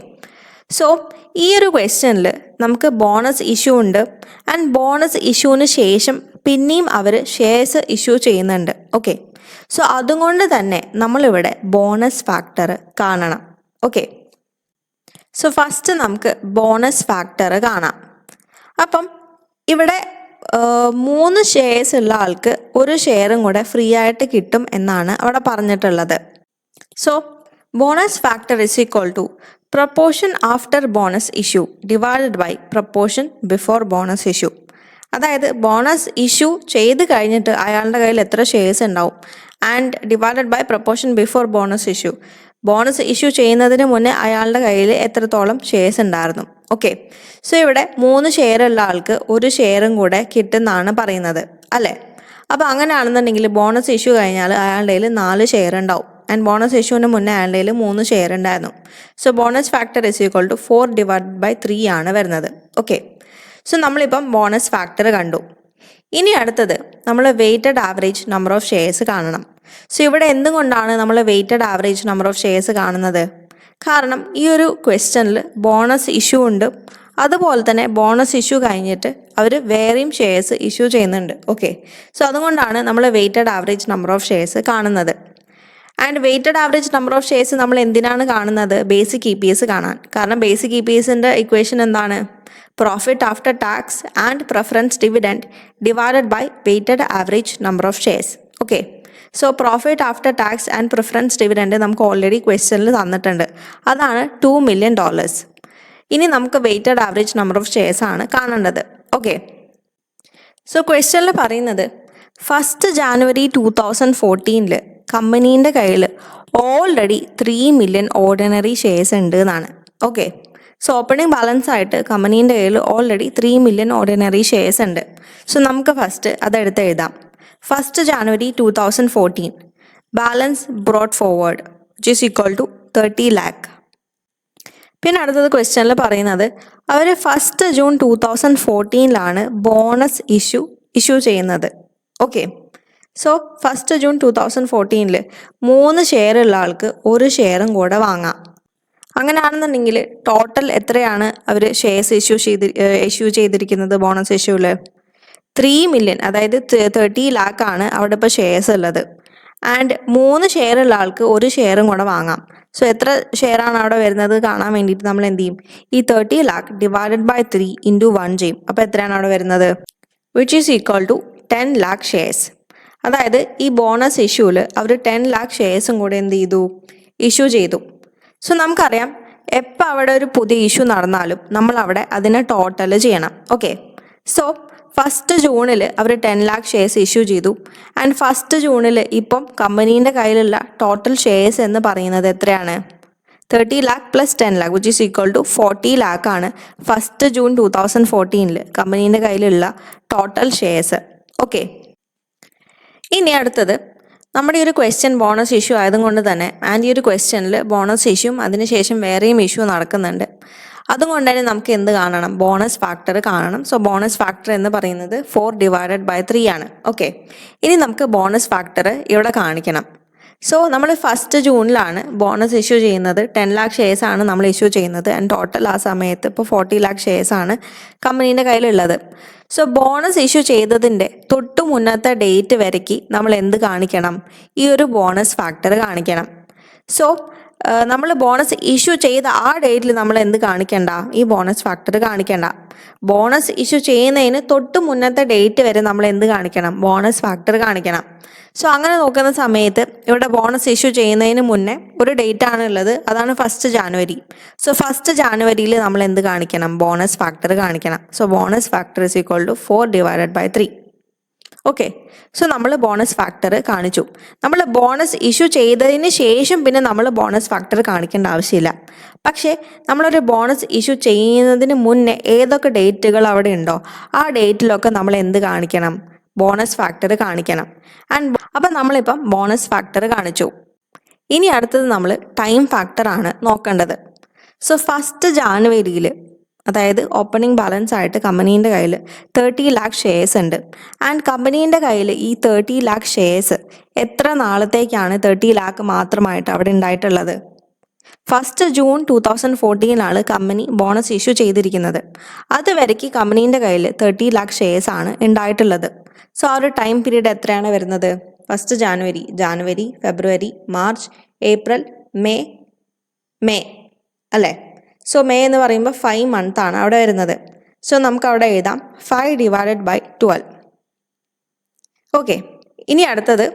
സോ ഈ ഒരു ക്വസ്റ്റ്യനിൽ നമുക്ക് ബോണസ് ഇഷ്യൂ ഉണ്ട് ആൻഡ് ബോണസ് ഇഷ്യൂവിന് ശേഷം പിന്നെയും അവർ ഷെയർസ് ഇഷ്യൂ ചെയ്യുന്നുണ്ട്. ഓക്കെ, സോ അതുകൊണ്ട് തന്നെ നമ്മളിവിടെ ബോണസ് ഫാക്ടർ കാണണം. ഓക്കെ, സോ ഫസ്റ്റ് നമുക്ക് ബോണസ് ഫാക്ടർ കാണാം. അപ്പം ഇവിടെ 3 ഷെയർസ് ഉള്ള ആൾക്ക് ഒരു ഷെയറും കൂടെ ഫ്രീ ആയിട്ട് കിട്ടും എന്നാണ് അവിടെ പറഞ്ഞിട്ടുള്ളത്. So bonus factor is equal to proportion after bonus issue divided by proportion before bonus issue. അതായത് ബോണസ് ഇഷ്യൂ ചെയ്ത് കഴിഞ്ഞിട്ട് അയാളുടെ കയ്യിൽ എത്ര ഷെയർസ് ഉണ്ടാവും and divided by proportion before bonus issue. Bonus issue ചെയ്യുന്നതിന് മുന്നേ അയാളുടെ കയ്യിൽ എത്രത്തോളം ഷെയർസ് ഉണ്ടായിരുന്നു. ഓക്കെ, സോ ഇവിടെ 3 ഷെയർ ഉള്ള ആൾക്ക് ഒരു ഷെയറും കൂടെ കിട്ടുമെന്നാണ് പറയുന്നത് അല്ലേ. അപ്പോൾ അങ്ങനെയാണെന്നുണ്ടെങ്കിൽ ബോണസ് ഇഷ്യൂ കഴിഞ്ഞാൽ അയാളുടെ കയ്യിൽ 4 ഷെയർ ഉണ്ടാവും ആൻഡ് ബോണസ് ഇഷ്യൂവിന് മുന്നേ അയാളുടെ കയ്യിൽ 3 ഷെയർ ഉണ്ടായിരുന്നു. So bonus factor is equal to 4 divide by 3 ആണ് വരുന്നത്. ഓക്കെ, സോ നമ്മളിപ്പം ബോണസ് ഫാക്ടർ കണ്ടു. ഇനി അടുത്തത് നമ്മൾ weighted average number of shares കാണണം. സോ ഇവിടെ എന്തുകൊണ്ടാണ് നമ്മൾ weighted average number of shares കാണുന്നത്? കാരണം ഈ ഒരു ക്വസ്റ്റ്യനിൽ ബോണസ് ഇഷ്യൂ ഉണ്ട്, അതുപോലെ തന്നെ ബോണസ് ഇഷ്യൂ കഴിഞ്ഞിട്ട് അവർ വേറെയും ഷെയർസ് ഇഷ്യൂ ചെയ്യുന്നുണ്ട്. ഓക്കെ, സോ അതുകൊണ്ടാണ് നമ്മൾ weighted average number of shares കാണുന്നത്. And weighted average number of shares നമ്മൾ എന്തിനാണ് കാണുന്നത്? ബേസിക് EPS കാണാൻ. കാരണം ബേസിക് EPSൻ്റെ ഇക്വേഷൻ എന്താണ്? Profit after tax and preference dividend divided by weighted average number of shares. Okay, so profit after tax and preference dividend നമുക്ക് already ക്വസ്റ്റ്യനിൽ തന്നിട്ടുണ്ട്. അതാണ് $2 million. ഇനി നമുക്ക് weighted average number of shares ആണ് കാണേണ്ടത്. ഓക്കെ, സോ ക്വസ്റ്റ്യനിൽ പറയുന്നത് 1 January 2014 കമ്പനീൻ്റെ കയ്യിൽ ഓൾറെഡി 3 million ഓർഡിനറി ഷെയർസ് ഉണ്ട് എന്നാണ്. ഓക്കെ, സോ ഓപ്പണിംഗ് ബാലൻസ് ആയിട്ട് കമ്പനീൻ്റെ കയ്യിൽ ഓൾറെഡി 3 million ഓർഡിനറി ഷെയർസ് ഉണ്ട്. സോ നമുക്ക് ഫസ്റ്റ് അതെടുത്ത് എഴുതാം. 1 January 2014 balance brought forward which is equal to 30 lakh. പിന്നെ അടുത്തത് ക്വസ്റ്റ്യനിൽ പറയുന്നത് അവർ 1 June 2014 ബോണസ് ഇഷ്യൂ ചെയ്യുന്നത്. ഓക്കെ, സോ 1 June 2014 3 ഷെയർ ഉള്ള ആൾക്ക് ഒരു ഷെയറും കൂടെ വാങ്ങാം. അങ്ങനെയാണെന്നുണ്ടെങ്കിൽ ടോട്ടൽ എത്രയാണ് അവർ ഷെയർസ് ഇഷ്യൂ ചെയ്തിരിക്കുന്നത് ബോണസ് ഇഷ്യൂവിൽ? 3 million, അതായത് 30 lakh ആണ് അവിടെ ഇപ്പോൾ ഷെയർസ് ഉള്ളത്. ആൻഡ് 3 ഷെയർ ഉള്ള ആൾക്ക് ഒരു ഷെയറും കൂടെ വാങ്ങാം. സോ എത്ര ഷെയർ ആണ് അവിടെ വരുന്നത് കാണാൻ വേണ്ടിയിട്ട് നമ്മൾ എന്ത് ചെയ്യും? ഈ 30 lakh ഡിവൈഡഡ് ബൈ 3 ഇൻറ്റു 1 ചെയ്യും. അപ്പോൾ എത്രയാണ് അവിടെ വരുന്നത്? Which is equal to 10 lakh shares. അതായത് ഈ ബോണസ് ഇഷ്യൂവിൽ അവർ 10 lakh ഷെയർസും കൂടെ എന്ത് ചെയ്തു? ഇഷ്യൂ ചെയ്തു. സോ നമുക്കറിയാം എപ്പോൾ അവിടെ ഒരു പുതിയ ഇഷ്യൂ നടന്നാലും നമ്മൾ അവിടെ അതിനെ ടോട്ടൽ ചെയ്യണം. ഓക്കെ, സോ 1 June അവർ 10 lakh ഷെയർസ് ഇഷ്യൂ ചെയ്തു. ആൻഡ് 1 June ഇപ്പം കമ്പനീൻ്റെ കയ്യിലുള്ള ടോട്ടൽ ഷെയർസ് എന്ന് പറയുന്നത് എത്രയാണ്? 30 lakh plus 10 lakh which is equal to 40 lakh ആണ് 1 June 2014 കമ്പനീൻ്റെ കയ്യിലുള്ള ടോട്ടൽ ഷെയർസ്. ഓക്കെ, ഇനി അടുത്തത് നമ്മുടെ ഈ ഒരു ക്വസ്റ്റ്യൻ ബോണസ് ഇഷ്യൂ ആയതുകൊണ്ട് തന്നെ ആൻഡ് ഈ ഒരു ക്വസ്റ്റ്യനിൽ ബോണസ് ഇഷ്യൂവും അതിനുശേഷം വേറെയും ഇഷ്യൂ നടക്കുന്നുണ്ട്. അതുകൊണ്ട് തന്നെ നമുക്ക് എന്ത് കാണണം? ബോണസ് ഫാക്ടർ കാണണം. സോ ബോണസ് ഫാക്ടർ എന്ന് പറയുന്നത് 4 ഡിവൈഡഡ് ബൈ 3 ആണ്. ഓക്കെ, ഇനി നമുക്ക് ബോണസ് ഫാക്ടർ ഇവിടെ കാണിക്കണം. സോ നമ്മൾ 1 June ബോണസ് ഇഷ്യൂ ചെയ്യുന്നത് 10 lakh ഷെയർസ് ആണ് നമ്മൾ ഇഷ്യൂ ചെയ്യുന്നത്. ആൻഡ് ടോട്ടൽ ആ സമയത്ത് ഇപ്പോൾ 40 lakh ഷെയർസ് ആണ് കമ്പനീൻ്റെ കയ്യിലുള്ളത്. സോ ബോണസ് ഇഷ്യൂ ചെയ്തതിൻ്റെ തൊട്ടു മുന്നത്തെ ഡേറ്റ് വരയ്ക്ക് നമ്മൾ എന്ത് കാണിക്കണം? ഈ ഒരു ബോണസ് ഫാക്ടർ കാണിക്കണം. സോ നമ്മൾ ബോണസ് ഇഷ്യൂ ചെയ്ത ആ ഡേറ്റിൽ നമ്മൾ എന്ത് കാണിക്കണ്ട? ഈ ബോണസ് ഫാക്ടർ കാണിക്കണ്ട. ബോണസ് ഇഷ്യൂ ചെയ്യുന്നതിന് തൊട്ട് മുന്നത്തെ ഡേറ്റ് വരെ നമ്മൾ എന്ത് കാണിക്കണം? ബോണസ് ഫാക്ടർ കാണിക്കണം. സോ അങ്ങനെ നോക്കുന്ന സമയത്ത് ഇവിടെ ബോണസ് ഇഷ്യൂ ചെയ്യുന്നതിന് മുന്നേ ഒരു ഡേറ്റ് ആണ് ഉള്ളത്, അതാണ് 1 January. സോ 1 January നമ്മൾ എന്ത് കാണിക്കണം? ബോണസ് ഫാക്ടർ കാണിക്കണം. So bonus factor is equal to 4 divided by 3. Okay, so നമ്മൾ ബോണസ് ഫാക്ടർ കാണിച്ചു. നമ്മൾ ബോണസ് ഇഷ്യൂ ചെയ്തതിന് ശേഷം പിന്നെ നമ്മൾ ബോണസ് ഫാക്ടർ കാണിക്കേണ്ട ആവശ്യമില്ല. പക്ഷേ നമ്മളൊരു ബോണസ് ഇഷ്യൂ ചെയ്യുന്നതിന് മുന്നേ ഏതൊക്കെ ഡേറ്റുകൾ അവിടെ ഉണ്ടോ ആ ഡേറ്റിലൊക്കെ നമ്മൾ എന്ത് കാണിക്കണം? ബോണസ് ഫാക്ടർ കാണിക്കണം. ആൻഡ് അപ്പം നമ്മളിപ്പം ബോണസ് ഫാക്ടർ കാണിച്ചു. ഇനി അടുത്തത് നമ്മൾ ടൈം ഫാക്ടറാണ് നോക്കേണ്ടത്. സോ 1 January അതായത് ഓപ്പണിംഗ് ബാലൻസ് ആയിട്ട് കമ്പനീൻ്റെ കയ്യിൽ 30 lakh ഷെയർസ് ഉണ്ട്. ആൻഡ് കമ്പനീൻ്റെ കയ്യിൽ ഈ 30 lakh ഷെയർസ് എത്ര നാളത്തേക്കാണ് 30 lakh മാത്രമായിട്ട് അവിടെ ഉണ്ടായിട്ടുള്ളത്? 1 ജൂൺ 2014 കമ്പനി ബോണസ് ഇഷ്യൂ ചെയ്തിരിക്കുന്നത്. അതുവരയ്ക്ക് കമ്പനീൻ്റെ കയ്യിൽ 30 ലാക്ക് ഷെയർസ് ആണ് ഉണ്ടായിട്ടുള്ളത്. സോ ആ ഒരു ടൈം പീരീഡ് എത്രയാണ് വരുന്നത്? 1 ജാനുവരി, ഫെബ്രുവരി, മാർച്ച്, ഏപ്രിൽ, മെയ് അല്ലേ? സോ മെയ് എന്ന് പറയുമ്പോൾ 5 മന്ത് ആണ് അവിടെ വരുന്നത്. സോ നമുക്ക് അവിടെ എഴുതാം 5/12. ഓക്കെ, ഇനി അടുത്തത്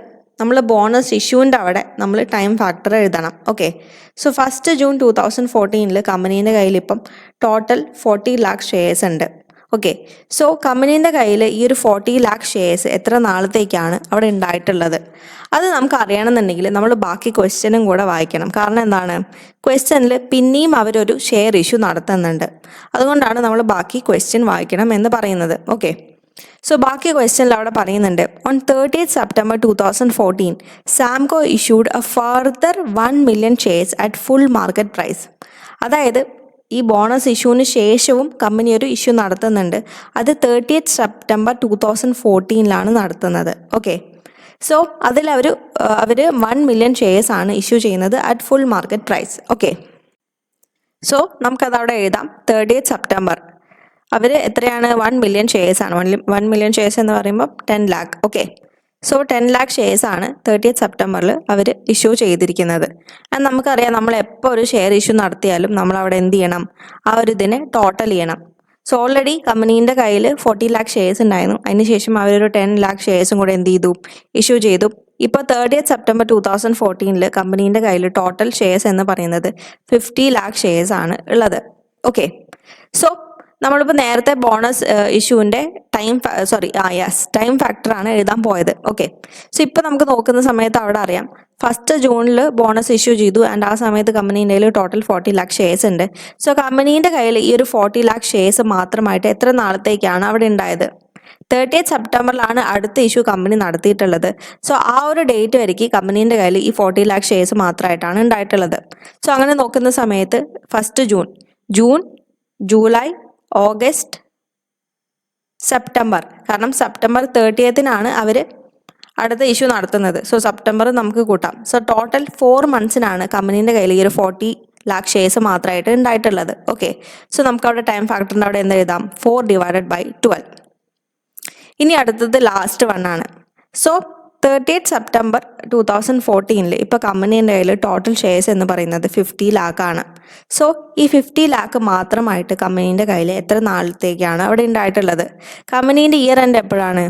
നമ്മൾ ബോണസ് ഇഷ്യൂവിൻ്റെ അവിടെ നമ്മൾ ടൈം ഫാക്ടർ എഴുതണം. ഓക്കെ, സോ 1 ജൂൺ 2014 കമ്പനീൻ്റെ കയ്യിൽ ഇപ്പം ടോട്ടൽ 40 ലാക്ക് ഷെയർസ് ഉണ്ട്. ഓക്കെ, സോ കമ്പനീൻ്റെ കയ്യിൽ ഈ ഒരു 40 ലാക്ക് ഷെയർസ് എത്ര നാളത്തേക്കാണ് അവിടെ ഉണ്ടായിട്ടുള്ളത്? അത് നമുക്ക് അറിയണമെന്നുണ്ടെങ്കിൽ നമ്മൾ ബാക്കി ക്വസ്റ്റ്യനും കൂടെ വായിക്കണം. കാരണം എന്താണ്, ക്വസ്റ്റ്യനിൽ പിന്നെയും അവരൊരു ഷെയർ ഇഷ്യൂ നടത്തുന്നുണ്ട്. അതുകൊണ്ടാണ് നമ്മൾ ബാക്കി ക്വസ്റ്റ്യൻ വായിക്കണം എന്ന് പറയുന്നത്. ഓക്കെ, സോ ബാക്കി ക്വസ്റ്റ്യനിൽ അവിടെ പറയുന്നുണ്ട്, on 30th September 2014 Samco issued a further 1 million shares at full market price. അതായത് ഈ ബോണസ് ഇഷ്യൂവിന് ശേഷവും കമ്പനി ഒരു ഇഷ്യൂ നടത്തുന്നുണ്ട്. അത് 30th September 2014 നടത്തുന്നത്. ഓക്കെ, സോ അതിൽ അവർ 1 million ഷെയർസ് ആണ് ഇഷ്യൂ ചെയ്യുന്നത് at full market price. Okay, so നമുക്കതവിടെ എഴുതാം 30th September. അവർ എത്രയാണ്? 1 million ഷെയർസ് ആണ്. 1 million ഷെയർസ് എന്ന് പറയുമ്പോൾ 10 lakh. Okay, so 10 lakh shares ആണ് 30th September അവർ ഇഷ്യൂ ചെയ്തിരിക്കുന്നത്. അത് നമുക്കറിയാം, നമ്മൾ എപ്പോൾ ഒരു ഷെയർ ഇഷ്യൂ നടത്തിയാലും നമ്മൾ അവിടെ എന്ത് ചെയ്യണം? ആ ഒരു ഇതിനെ ടോട്ടൽ ചെയ്യണം. സോ ഓൾറെഡി കമ്പനീൻ്റെ കയ്യിൽ 40 ലാക്ക് ഷെയർസ് ഉണ്ടായിരുന്നു. അതിനുശേഷം അവരൊരു 10 ലാക്ക് ഷെയർസും കൂടെ എന്ത് ചെയ്തു? ഇഷ്യൂ ചെയ്തു. ഇപ്പോൾ 30th September 2014 കമ്പനീൻ്റെ കയ്യിൽ ടോട്ടൽ ഷെയർസ് എന്ന് പറയുന്നത് 50 ലാക്ക് ഷെയർസ് ആണ് ഉള്ളത്. ഓക്കെ, സോ നമ്മളിപ്പോൾ നേരത്തെ ബോണസ് ഇഷ്യൂവിൻ്റെ ടൈം ഫാക്ടറാണ് എഴുതാൻ പോയത്. ഓക്കെ, സോ ഇപ്പോൾ നമുക്ക് നോക്കുന്ന സമയത്ത് അവിടെ അറിയാം 1 ജൂണിൽ ബോണസ് ഇഷ്യൂ ചെയ്തു. ആൻഡ് ആ സമയത്ത് കമ്പനീൻ്റെ കയ്യിൽ ടോട്ടൽ 40 ലാക്ക് ഷെയർസ് ഉണ്ട്. സോ കമ്പനീൻ്റെ കയ്യിൽ ഈ ഒരു 40 ലാക്ക് ഷെയർസ് മാത്രമായിട്ട് എത്ര നാളത്തേക്കാണ് അവിടെ ഉണ്ടായത്? 30th September അടുത്ത ഇഷ്യൂ കമ്പനി നടത്തിയിട്ടുള്ളത്. സോ ആ ഒരു ഡേറ്റ് വരയ്ക്ക് കമ്പനീൻ്റെ കയ്യിൽ ഈ 40 ലാക്ക് ഷെയർസ് മാത്രമായിട്ടാണ് ഉണ്ടായിട്ടുള്ളത്. സോ അങ്ങനെ നോക്കുന്ന സമയത്ത് 1 ജൂൺ, ജൂലൈ, ഓഗസ്റ്റ്, സെപ്റ്റംബർ. കാരണം സെപ്റ്റംബർ 30th അവർ അടുത്ത ഇഷ്യൂ നടത്തുന്നത്. സോ സെപ്റ്റംബർ നമുക്ക് കൂട്ടാം. സോ ടോട്ടൽ 4 മന്ത്സിനാണ് കമ്പനീൻ്റെ കയ്യിൽ ഈ ഒരു 40 ലാക്ക് ഷെയർസ് മാത്രമായിട്ട് ഉണ്ടായിട്ടുള്ളത്. ഓക്കെ, സോ നമുക്ക് അവിടെ ടൈം ഫാക്ടറിൻ്റെ അവിടെ എന്ത് എഴുതാം? 4/12. ഇനി അടുത്തത് ലാസ്റ്റ് 1 ആണ്. സോ 30th September 2014 ഇപ്പോൾ കമ്പനീൻ്റെ കയ്യിൽ ടോട്ടൽ ഷെയർസ് എന്ന് പറയുന്നത് 50 ലാക്കാണ്. സോ ഈ 50 ലാക്ക് മാത്രമായിട്ട് കമ്പനീൻ്റെ കയ്യിൽ എത്ര നാളത്തേക്കാണ് അവിടെ ഉണ്ടായിട്ടുള്ളത്? കമ്പനീൻ്റെ ഇയർ എൻഡ് എപ്പോഴാണ്?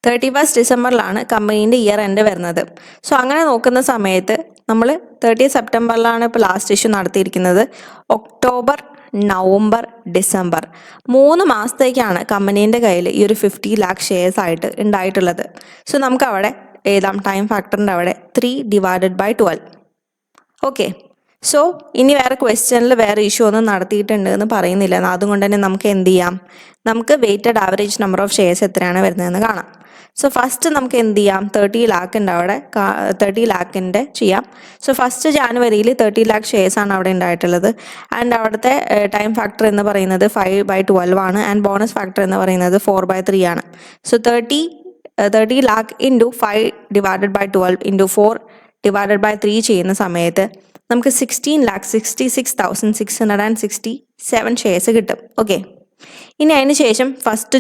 31st December കമ്പനീൻ്റെ ഇയർ എൻഡ് വരുന്നത്. സോ അങ്ങനെ നോക്കുന്ന സമയത്ത് നമ്മൾ 30th September ഇപ്പോൾ ലാസ്റ്റ് ഇഷ്യൂ നടത്തിയിരിക്കുന്നത്. ഒക്ടോബർ, നവംബർ, ഡിസംബർ 3 മാസത്തേക്കാണ് കമ്പനീൻ്റെ കയ്യിൽ ഈ ഒരു 50 ലാക്ക് ഷെയർസ് ആയിട്ട് ഉണ്ടായിട്ടുള്ളത്. സോ നമുക്ക് അവിടെ എഴുതാം ടൈം ഫാക്ടറിൻ്റെ അവിടെ 3/12. ഓക്കെ, സോ ഇനി വേറെ ക്വസ്റ്റ്യനിൽ വേറെ ഇഷ്യൂ ഒന്നും നടത്തിയിട്ടുണ്ട് എന്ന് പറയുന്നില്ല. അതുകൊണ്ട് തന്നെ നമുക്ക് എന്ത് ചെയ്യാം? നമുക്ക് weighted average number of shares എത്രയാണ് വരുന്നതെന്ന് കാണാം. സോ ഫസ്റ്റ് നമുക്ക് എന്ത് ചെയ്യാം? 30 ലാക്കിൻ്റെ അവിടെ 30 ലാക്കിൻ്റെ ചെയ്യാം. സോ 1 ജാനുവരിയിൽ 30 ലാക്ക് ഷെയർസ് ആണ് അവിടെ ഉണ്ടായിട്ടുള്ളത്. ആൻഡ് അവിടുത്തെ ടൈം ഫാക്ടർ എന്ന് പറയുന്നത് 5/12 ആണ്. ആൻഡ് ബോണസ് ഫാക്ടർ എന്ന് പറയുന്നത് 4/3 ആണ്. സോ 30 ലാക്ക് ഇൻറ്റു 5/12 ഇൻറ്റു 4/3 ചെയ്യുന്ന സമയത്ത് നമുക്ക് 16,66,667 ഷെയർസ് കിട്ടും. ഓക്കെ, ഇനി അതിന് ശേഷം 1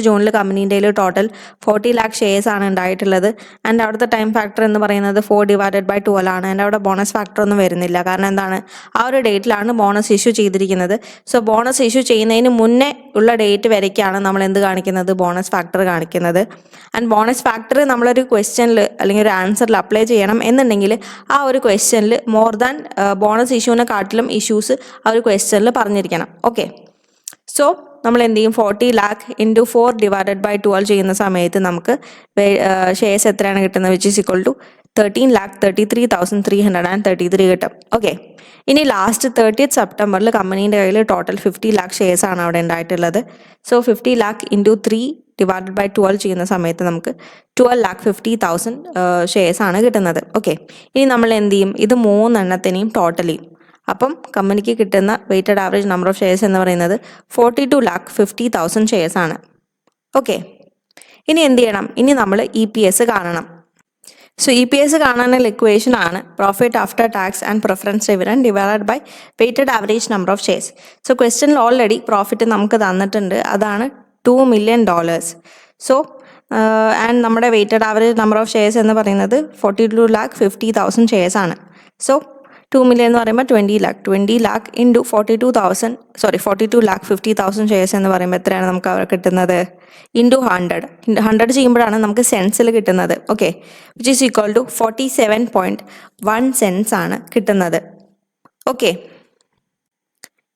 ജൂണിൽ കമ്പനീൻ്റെ ടോട്ടൽ 40 ലാക്ക് ഷെയർസ് ആണ് ഉണ്ടായിട്ടുള്ളത്. ആൻഡ് അവിടുത്തെ ടൈം ഫാക്ടർ എന്ന് പറയുന്നത് 4/12 ആണ്. ആൻഡ് അവിടെ ബോണസ് ഫാക്ടർ ഒന്നും വരുന്നില്ല. കാരണം എന്താണ്? ആ ഒരു ഡേറ്റിലാണ് ബോണസ് ഇഷ്യൂ ചെയ്തിരിക്കുന്നത്. സോ ബോണസ് ഇഷ്യൂ ചെയ്യുന്നതിന് മുന്നേ ഉള്ള ഡേറ്റ് വരയ്ക്കാണ് നമ്മൾ എന്ത് കാണിക്കുന്നത്? ബോണസ് ഫാക്ടർ കാണിക്കുന്നത്. ആൻഡ് ബോണസ് ഫാക്ടർ നമ്മളൊരു ക്വസ്റ്റ്യനിൽ അല്ലെങ്കിൽ ഒരു ആൻസറിൽ അപ്ലൈ ചെയ്യണം എന്നുണ്ടെങ്കിൽ ആ ഒരു ക്വസ്റ്റ്യനിൽ മോർ ദാൻ ബോണസ് ഇഷ്യൂവിനെ കാട്ടിലും ഇഷ്യൂസ് ആ ഒരു ക്വസ്റ്റ്യനിൽ പറഞ്ഞിരിക്കണം. ഓക്കെ, സോ നമ്മൾ എന്ത് ചെയ്യും? 40 ലാക്ക് ഇൻറ്റു 4/12 ചെയ്യുന്ന സമയത്ത് നമുക്ക് ഷെയർസ് എത്രയാണ് കിട്ടുന്നത്? വിച്ച് ഈസ് ഈക്വൽ ടു 13,33,333 കിട്ടും. ഓക്കെ, ഇനി ലാസ്റ്റ് 30th September കമ്പനീൻ്റെ കയ്യിൽ ടോട്ടൽ 50 ലാക്ക് ഷെയർസ് ആണ് അവിടെ ഉണ്ടായിട്ടുള്ളത്. സോ 50 ലാക്ക് ഇൻറ്റു 3/12 ചെയ്യുന്ന സമയത്ത് നമുക്ക് 12,50,000 ഷെയർസ് ആണ് കിട്ടുന്നത്. ഓക്കെ, ഇനി നമ്മൾ എന്ത് ചെയ്യും? ഇത് 3 എണ്ണത്തിനെയും ടോട്ടൽ ചെയ്യും. അപ്പം കമ്പനിക്ക് കിട്ടുന്ന weighted average number of shares എന്ന് പറയുന്നത് 42,50,000 ഷെയർസ് ആണ്. ഓക്കെ, ഇനി എന്ത് ചെയ്യണം? ഇനി നമ്മൾ EPS കാണണം. സോ EPS കാണാനുള്ള ഇക്വേഷൻ ആണ് profit after tax and preference dividend divided by weighted average number of shares. So ക്വസ്റ്റ്യനിൽ ഓൾറെഡി പ്രോഫിറ്റ് നമുക്ക് തന്നിട്ടുണ്ട്, അതാണ് $2 million. സോ ആൻഡ് നമ്മുടെ weighted average number of shares എന്ന് പറയുന്നത് 42,50,000 ഷെയർസ് ആണ്. സോ 2 million എന്ന് പറയുമ്പോൾ 20 lakh ഇൻറ്റു 42,50,000 ഷെയർസ് എന്ന് പറയുമ്പോൾ എത്രയാണ് നമുക്ക് അവിടെ കിട്ടുന്നത്? ഇൻറ്റു 100 ചെയ്യുമ്പോഴാണ് നമുക്ക് സെൻസിൽ കിട്ടുന്നത്. Okay, which is equal to 47.1 cents ആണ് കിട്ടുന്നത്. ഓക്കെ,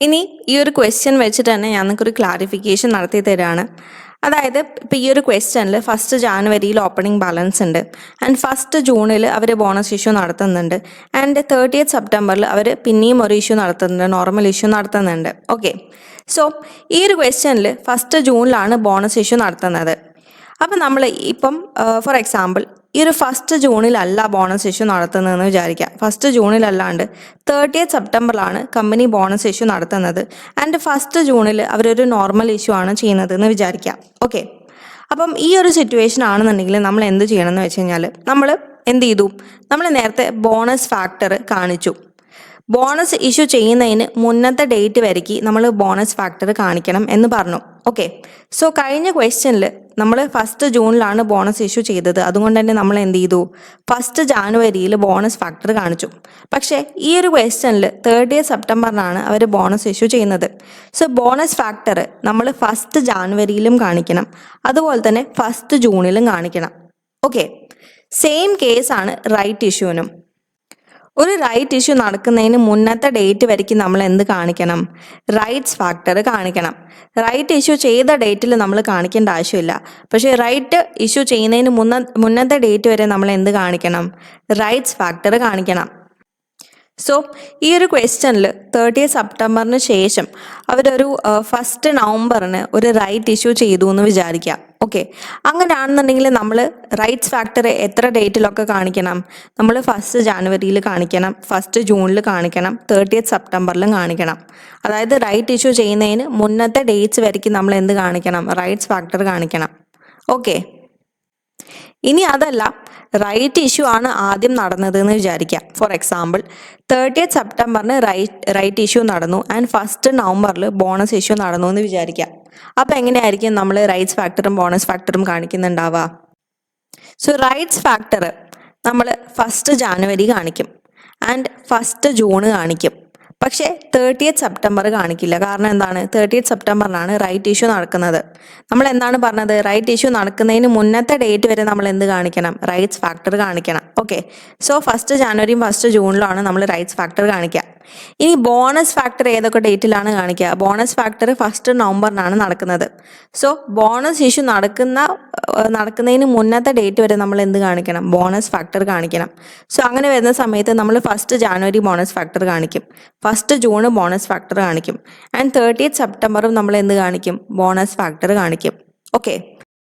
ഇനി ഈ ഒരു ക്വസ്റ്റ്യൻ വെച്ചിട്ട് തന്നെ ഞാൻ നിങ്ങൾക്കൊരു ക്ലാരിഫിക്കേഷൻ നടത്തി തരാണ്. അതായത് ഇപ്പോൾ ഈ ഒരു ക്വസ്റ്റ്യനിൽ 1st January ഓപ്പണിംഗ് ബാലൻസ് ഉണ്ട്, ആൻഡ് 1st June അവർ ബോണസ് ഇഷ്യൂ നടത്തുന്നുണ്ട്, ആൻഡ് 30th September അവർ പിന്നെയും ഒരു ഇഷ്യൂ നടത്തുന്നുണ്ട്, നോർമൽ ഇഷ്യൂ നടത്തുന്നുണ്ട്. ഓക്കെ, സോ ഈ ഒരു ക്വസ്റ്റ്യനിൽ 1st June ബോണസ് ഇഷ്യൂ നടത്തുന്നത്. അപ്പം നമ്മൾ ഇപ്പം ഫോർ എക്സാമ്പിൾ ഈ ഒരു 1st June ബോണസ് ഇഷ്യൂ നടത്തുന്നതെന്ന് വിചാരിക്കുക. 1st June 30th September company bonus issue നടത്തുന്നത്, ആൻഡ് 1st June അവരൊരു നോർമൽ ഇഷ്യൂ ആണ് ചെയ്യുന്നത് എന്ന് വിചാരിക്കുക. ഓക്കെ, അപ്പം ഈ ഒരു സിറ്റുവേഷൻ ആണെന്നുണ്ടെങ്കിൽ നമ്മൾ എന്ത് ചെയ്യണമെന്ന് വെച്ച് കഴിഞ്ഞാൽ നമ്മൾ എന്ത് ചെയ്തു? നമ്മൾ നേരത്തെ ബോണസ് ഫാക്ടർ കാണിച്ചു. ബോണസ് ഇഷ്യൂ ചെയ്യുന്നതിന് മുന്നത്തെ ഡേറ്റ് വരയ്ക്ക് നമ്മൾ ബോണസ് ഫാക്ടർ കാണിക്കണം എന്ന് പറഞ്ഞു. ഓക്കെ, സോ കഴിഞ്ഞ ക്വസ്റ്റ്യനിൽ നമ്മൾ 1st June ബോണസ് ഇഷ്യൂ ചെയ്തത്, അതുകൊണ്ട് തന്നെ നമ്മൾ എന്ത് ചെയ്തു? 1st January ബോണസ് ഫാക്ടർ കാണിച്ചു. പക്ഷേ ഈ ഒരു ക്വസ്റ്റ്യനിൽ 30th September അവർ ബോണസ് ഇഷ്യൂ ചെയ്യുന്നത്. സോ ബോണസ് ഫാക്ടർ നമ്മൾ 1st January കാണിക്കണം, അതുപോലെ തന്നെ 1st June കാണിക്കണം. ഓക്കെ, സെയിം കേസാണ് റൈറ്റ് ഇഷ്യൂവിനും. ഒരു റൈറ്റ് ഇഷ്യൂ നടക്കുന്നതിന് മുന്നത്തെ ഡേറ്റ് വരയ്ക്ക് നമ്മൾ എന്ത് കാണിക്കണം? റൈറ്റ്സ് ഫാക്ടർ കാണിക്കണം. റൈറ്റ് ഇഷ്യൂ ചെയ്ത ഡേറ്റിൽ നമ്മൾ കാണിക്കേണ്ട ആവശ്യമില്ല, പക്ഷേ റൈറ്റ് ഇഷ്യൂ ചെയ്യുന്നതിന് മുന്നത്തെ ഡേറ്റ് വരെ നമ്മൾ എന്ത് കാണിക്കണം? റൈറ്റ്സ് ഫാക്ടർ കാണിക്കണം. സോ ഈ ഒരു ക്വസ്റ്റ്യനിൽ 30th September ശേഷം അവരൊരു 1st November ഒരു റൈറ്റ് ഇഷ്യൂ ചെയ്തു എന്ന് വിചാരിക്കുക. ഓക്കെ, അങ്ങനെയാണെന്നുണ്ടെങ്കിൽ നമ്മൾ റൈറ്റ്സ് ഫാക്ടർ എത്ര ഡേറ്റിലൊക്കെ കാണിക്കണം? നമ്മൾ 1st January കാണിക്കണം, 1st June കാണിക്കണം, 30th September കാണിക്കണം. അതായത് റൈറ്റ് ഇഷ്യൂ ചെയ്യുന്നതിന് മുന്നത്തെ ഡേറ്റ്സ് വരയ്ക്ക് നമ്മൾ എന്ത് കാണിക്കണം? റൈറ്റ്സ് ഫാക്ടർ കാണിക്കണം. ഓക്കെ, ഇനി അതല്ല, റൈറ്റ് ഇഷ്യൂ ആണ് ആദ്യം നടന്നത് എന്ന് വിചാരിക്കാം. For example 30th September right issue നടന്നു, and 1st November bonus issue നടന്നു എന്ന് വിചാരിക്കാം. അപ്പോൾ എങ്ങനെയായിരിക്കും നമ്മൾ റൈറ്റ്സ് ഫാക്ടറും ബോണസ് ഫാക്ടറും കാണിക്കുന്നുണ്ടാവുക? സോ റൈറ്റ്സ് ഫാക്ടർ നമ്മൾ 1st January കാണിക്കും, ആൻഡ് 1st June കാണിക്കും. പക്ഷേ 30th September കാണിക്കില്ല. കാരണം എന്താണ്? 30th September റൈറ്റ് ഇഷ്യൂ നടക്കുന്നത്. നമ്മൾ എന്താണ് പറഞ്ഞത്? റൈറ്റ് ഇഷ്യൂ നടക്കുന്നതിന് മുന്നത്തെ ഡേറ്റ് വരെ നമ്മൾ എന്ത് കാണിക്കണം? റൈറ്റ്സ് ഫാക്ടർ കാണിക്കണം. Okay, so 1st January 1st June നമ്മൾ റൈറ്റ്സ് ഫാക്ടർ കാണിക്കുക. ഇനി ബോണസ് ഫാക്ടർ ഏതൊക്കെ ഡേറ്റിലാണ് കാണിക്കുക? ബോണസ് ഫാക്ടർ 1st November നടക്കുന്നത്. സോ ബോണസ് ഇഷ്യൂ നടക്കുന്നതിന് മുന്നത്തെ ഡേറ്റ് വരെ നമ്മൾ എന്ത് കാണിക്കണം? ബോണസ് ഫാക്ടർ കാണിക്കണം. സോ അങ്ങനെ വരുന്ന സമയത്ത് നമ്മൾ 1st January ബോണസ് ഫാക്ടർ കാണിക്കും, 1st June ബോണസ് ഫാക്ടർ കാണിക്കും, ആൻഡ് 30th September നമ്മൾ എന്ത് കാണിക്കും? ബോണസ് ഫാക്ടർ കാണിക്കും. ഓക്കെ,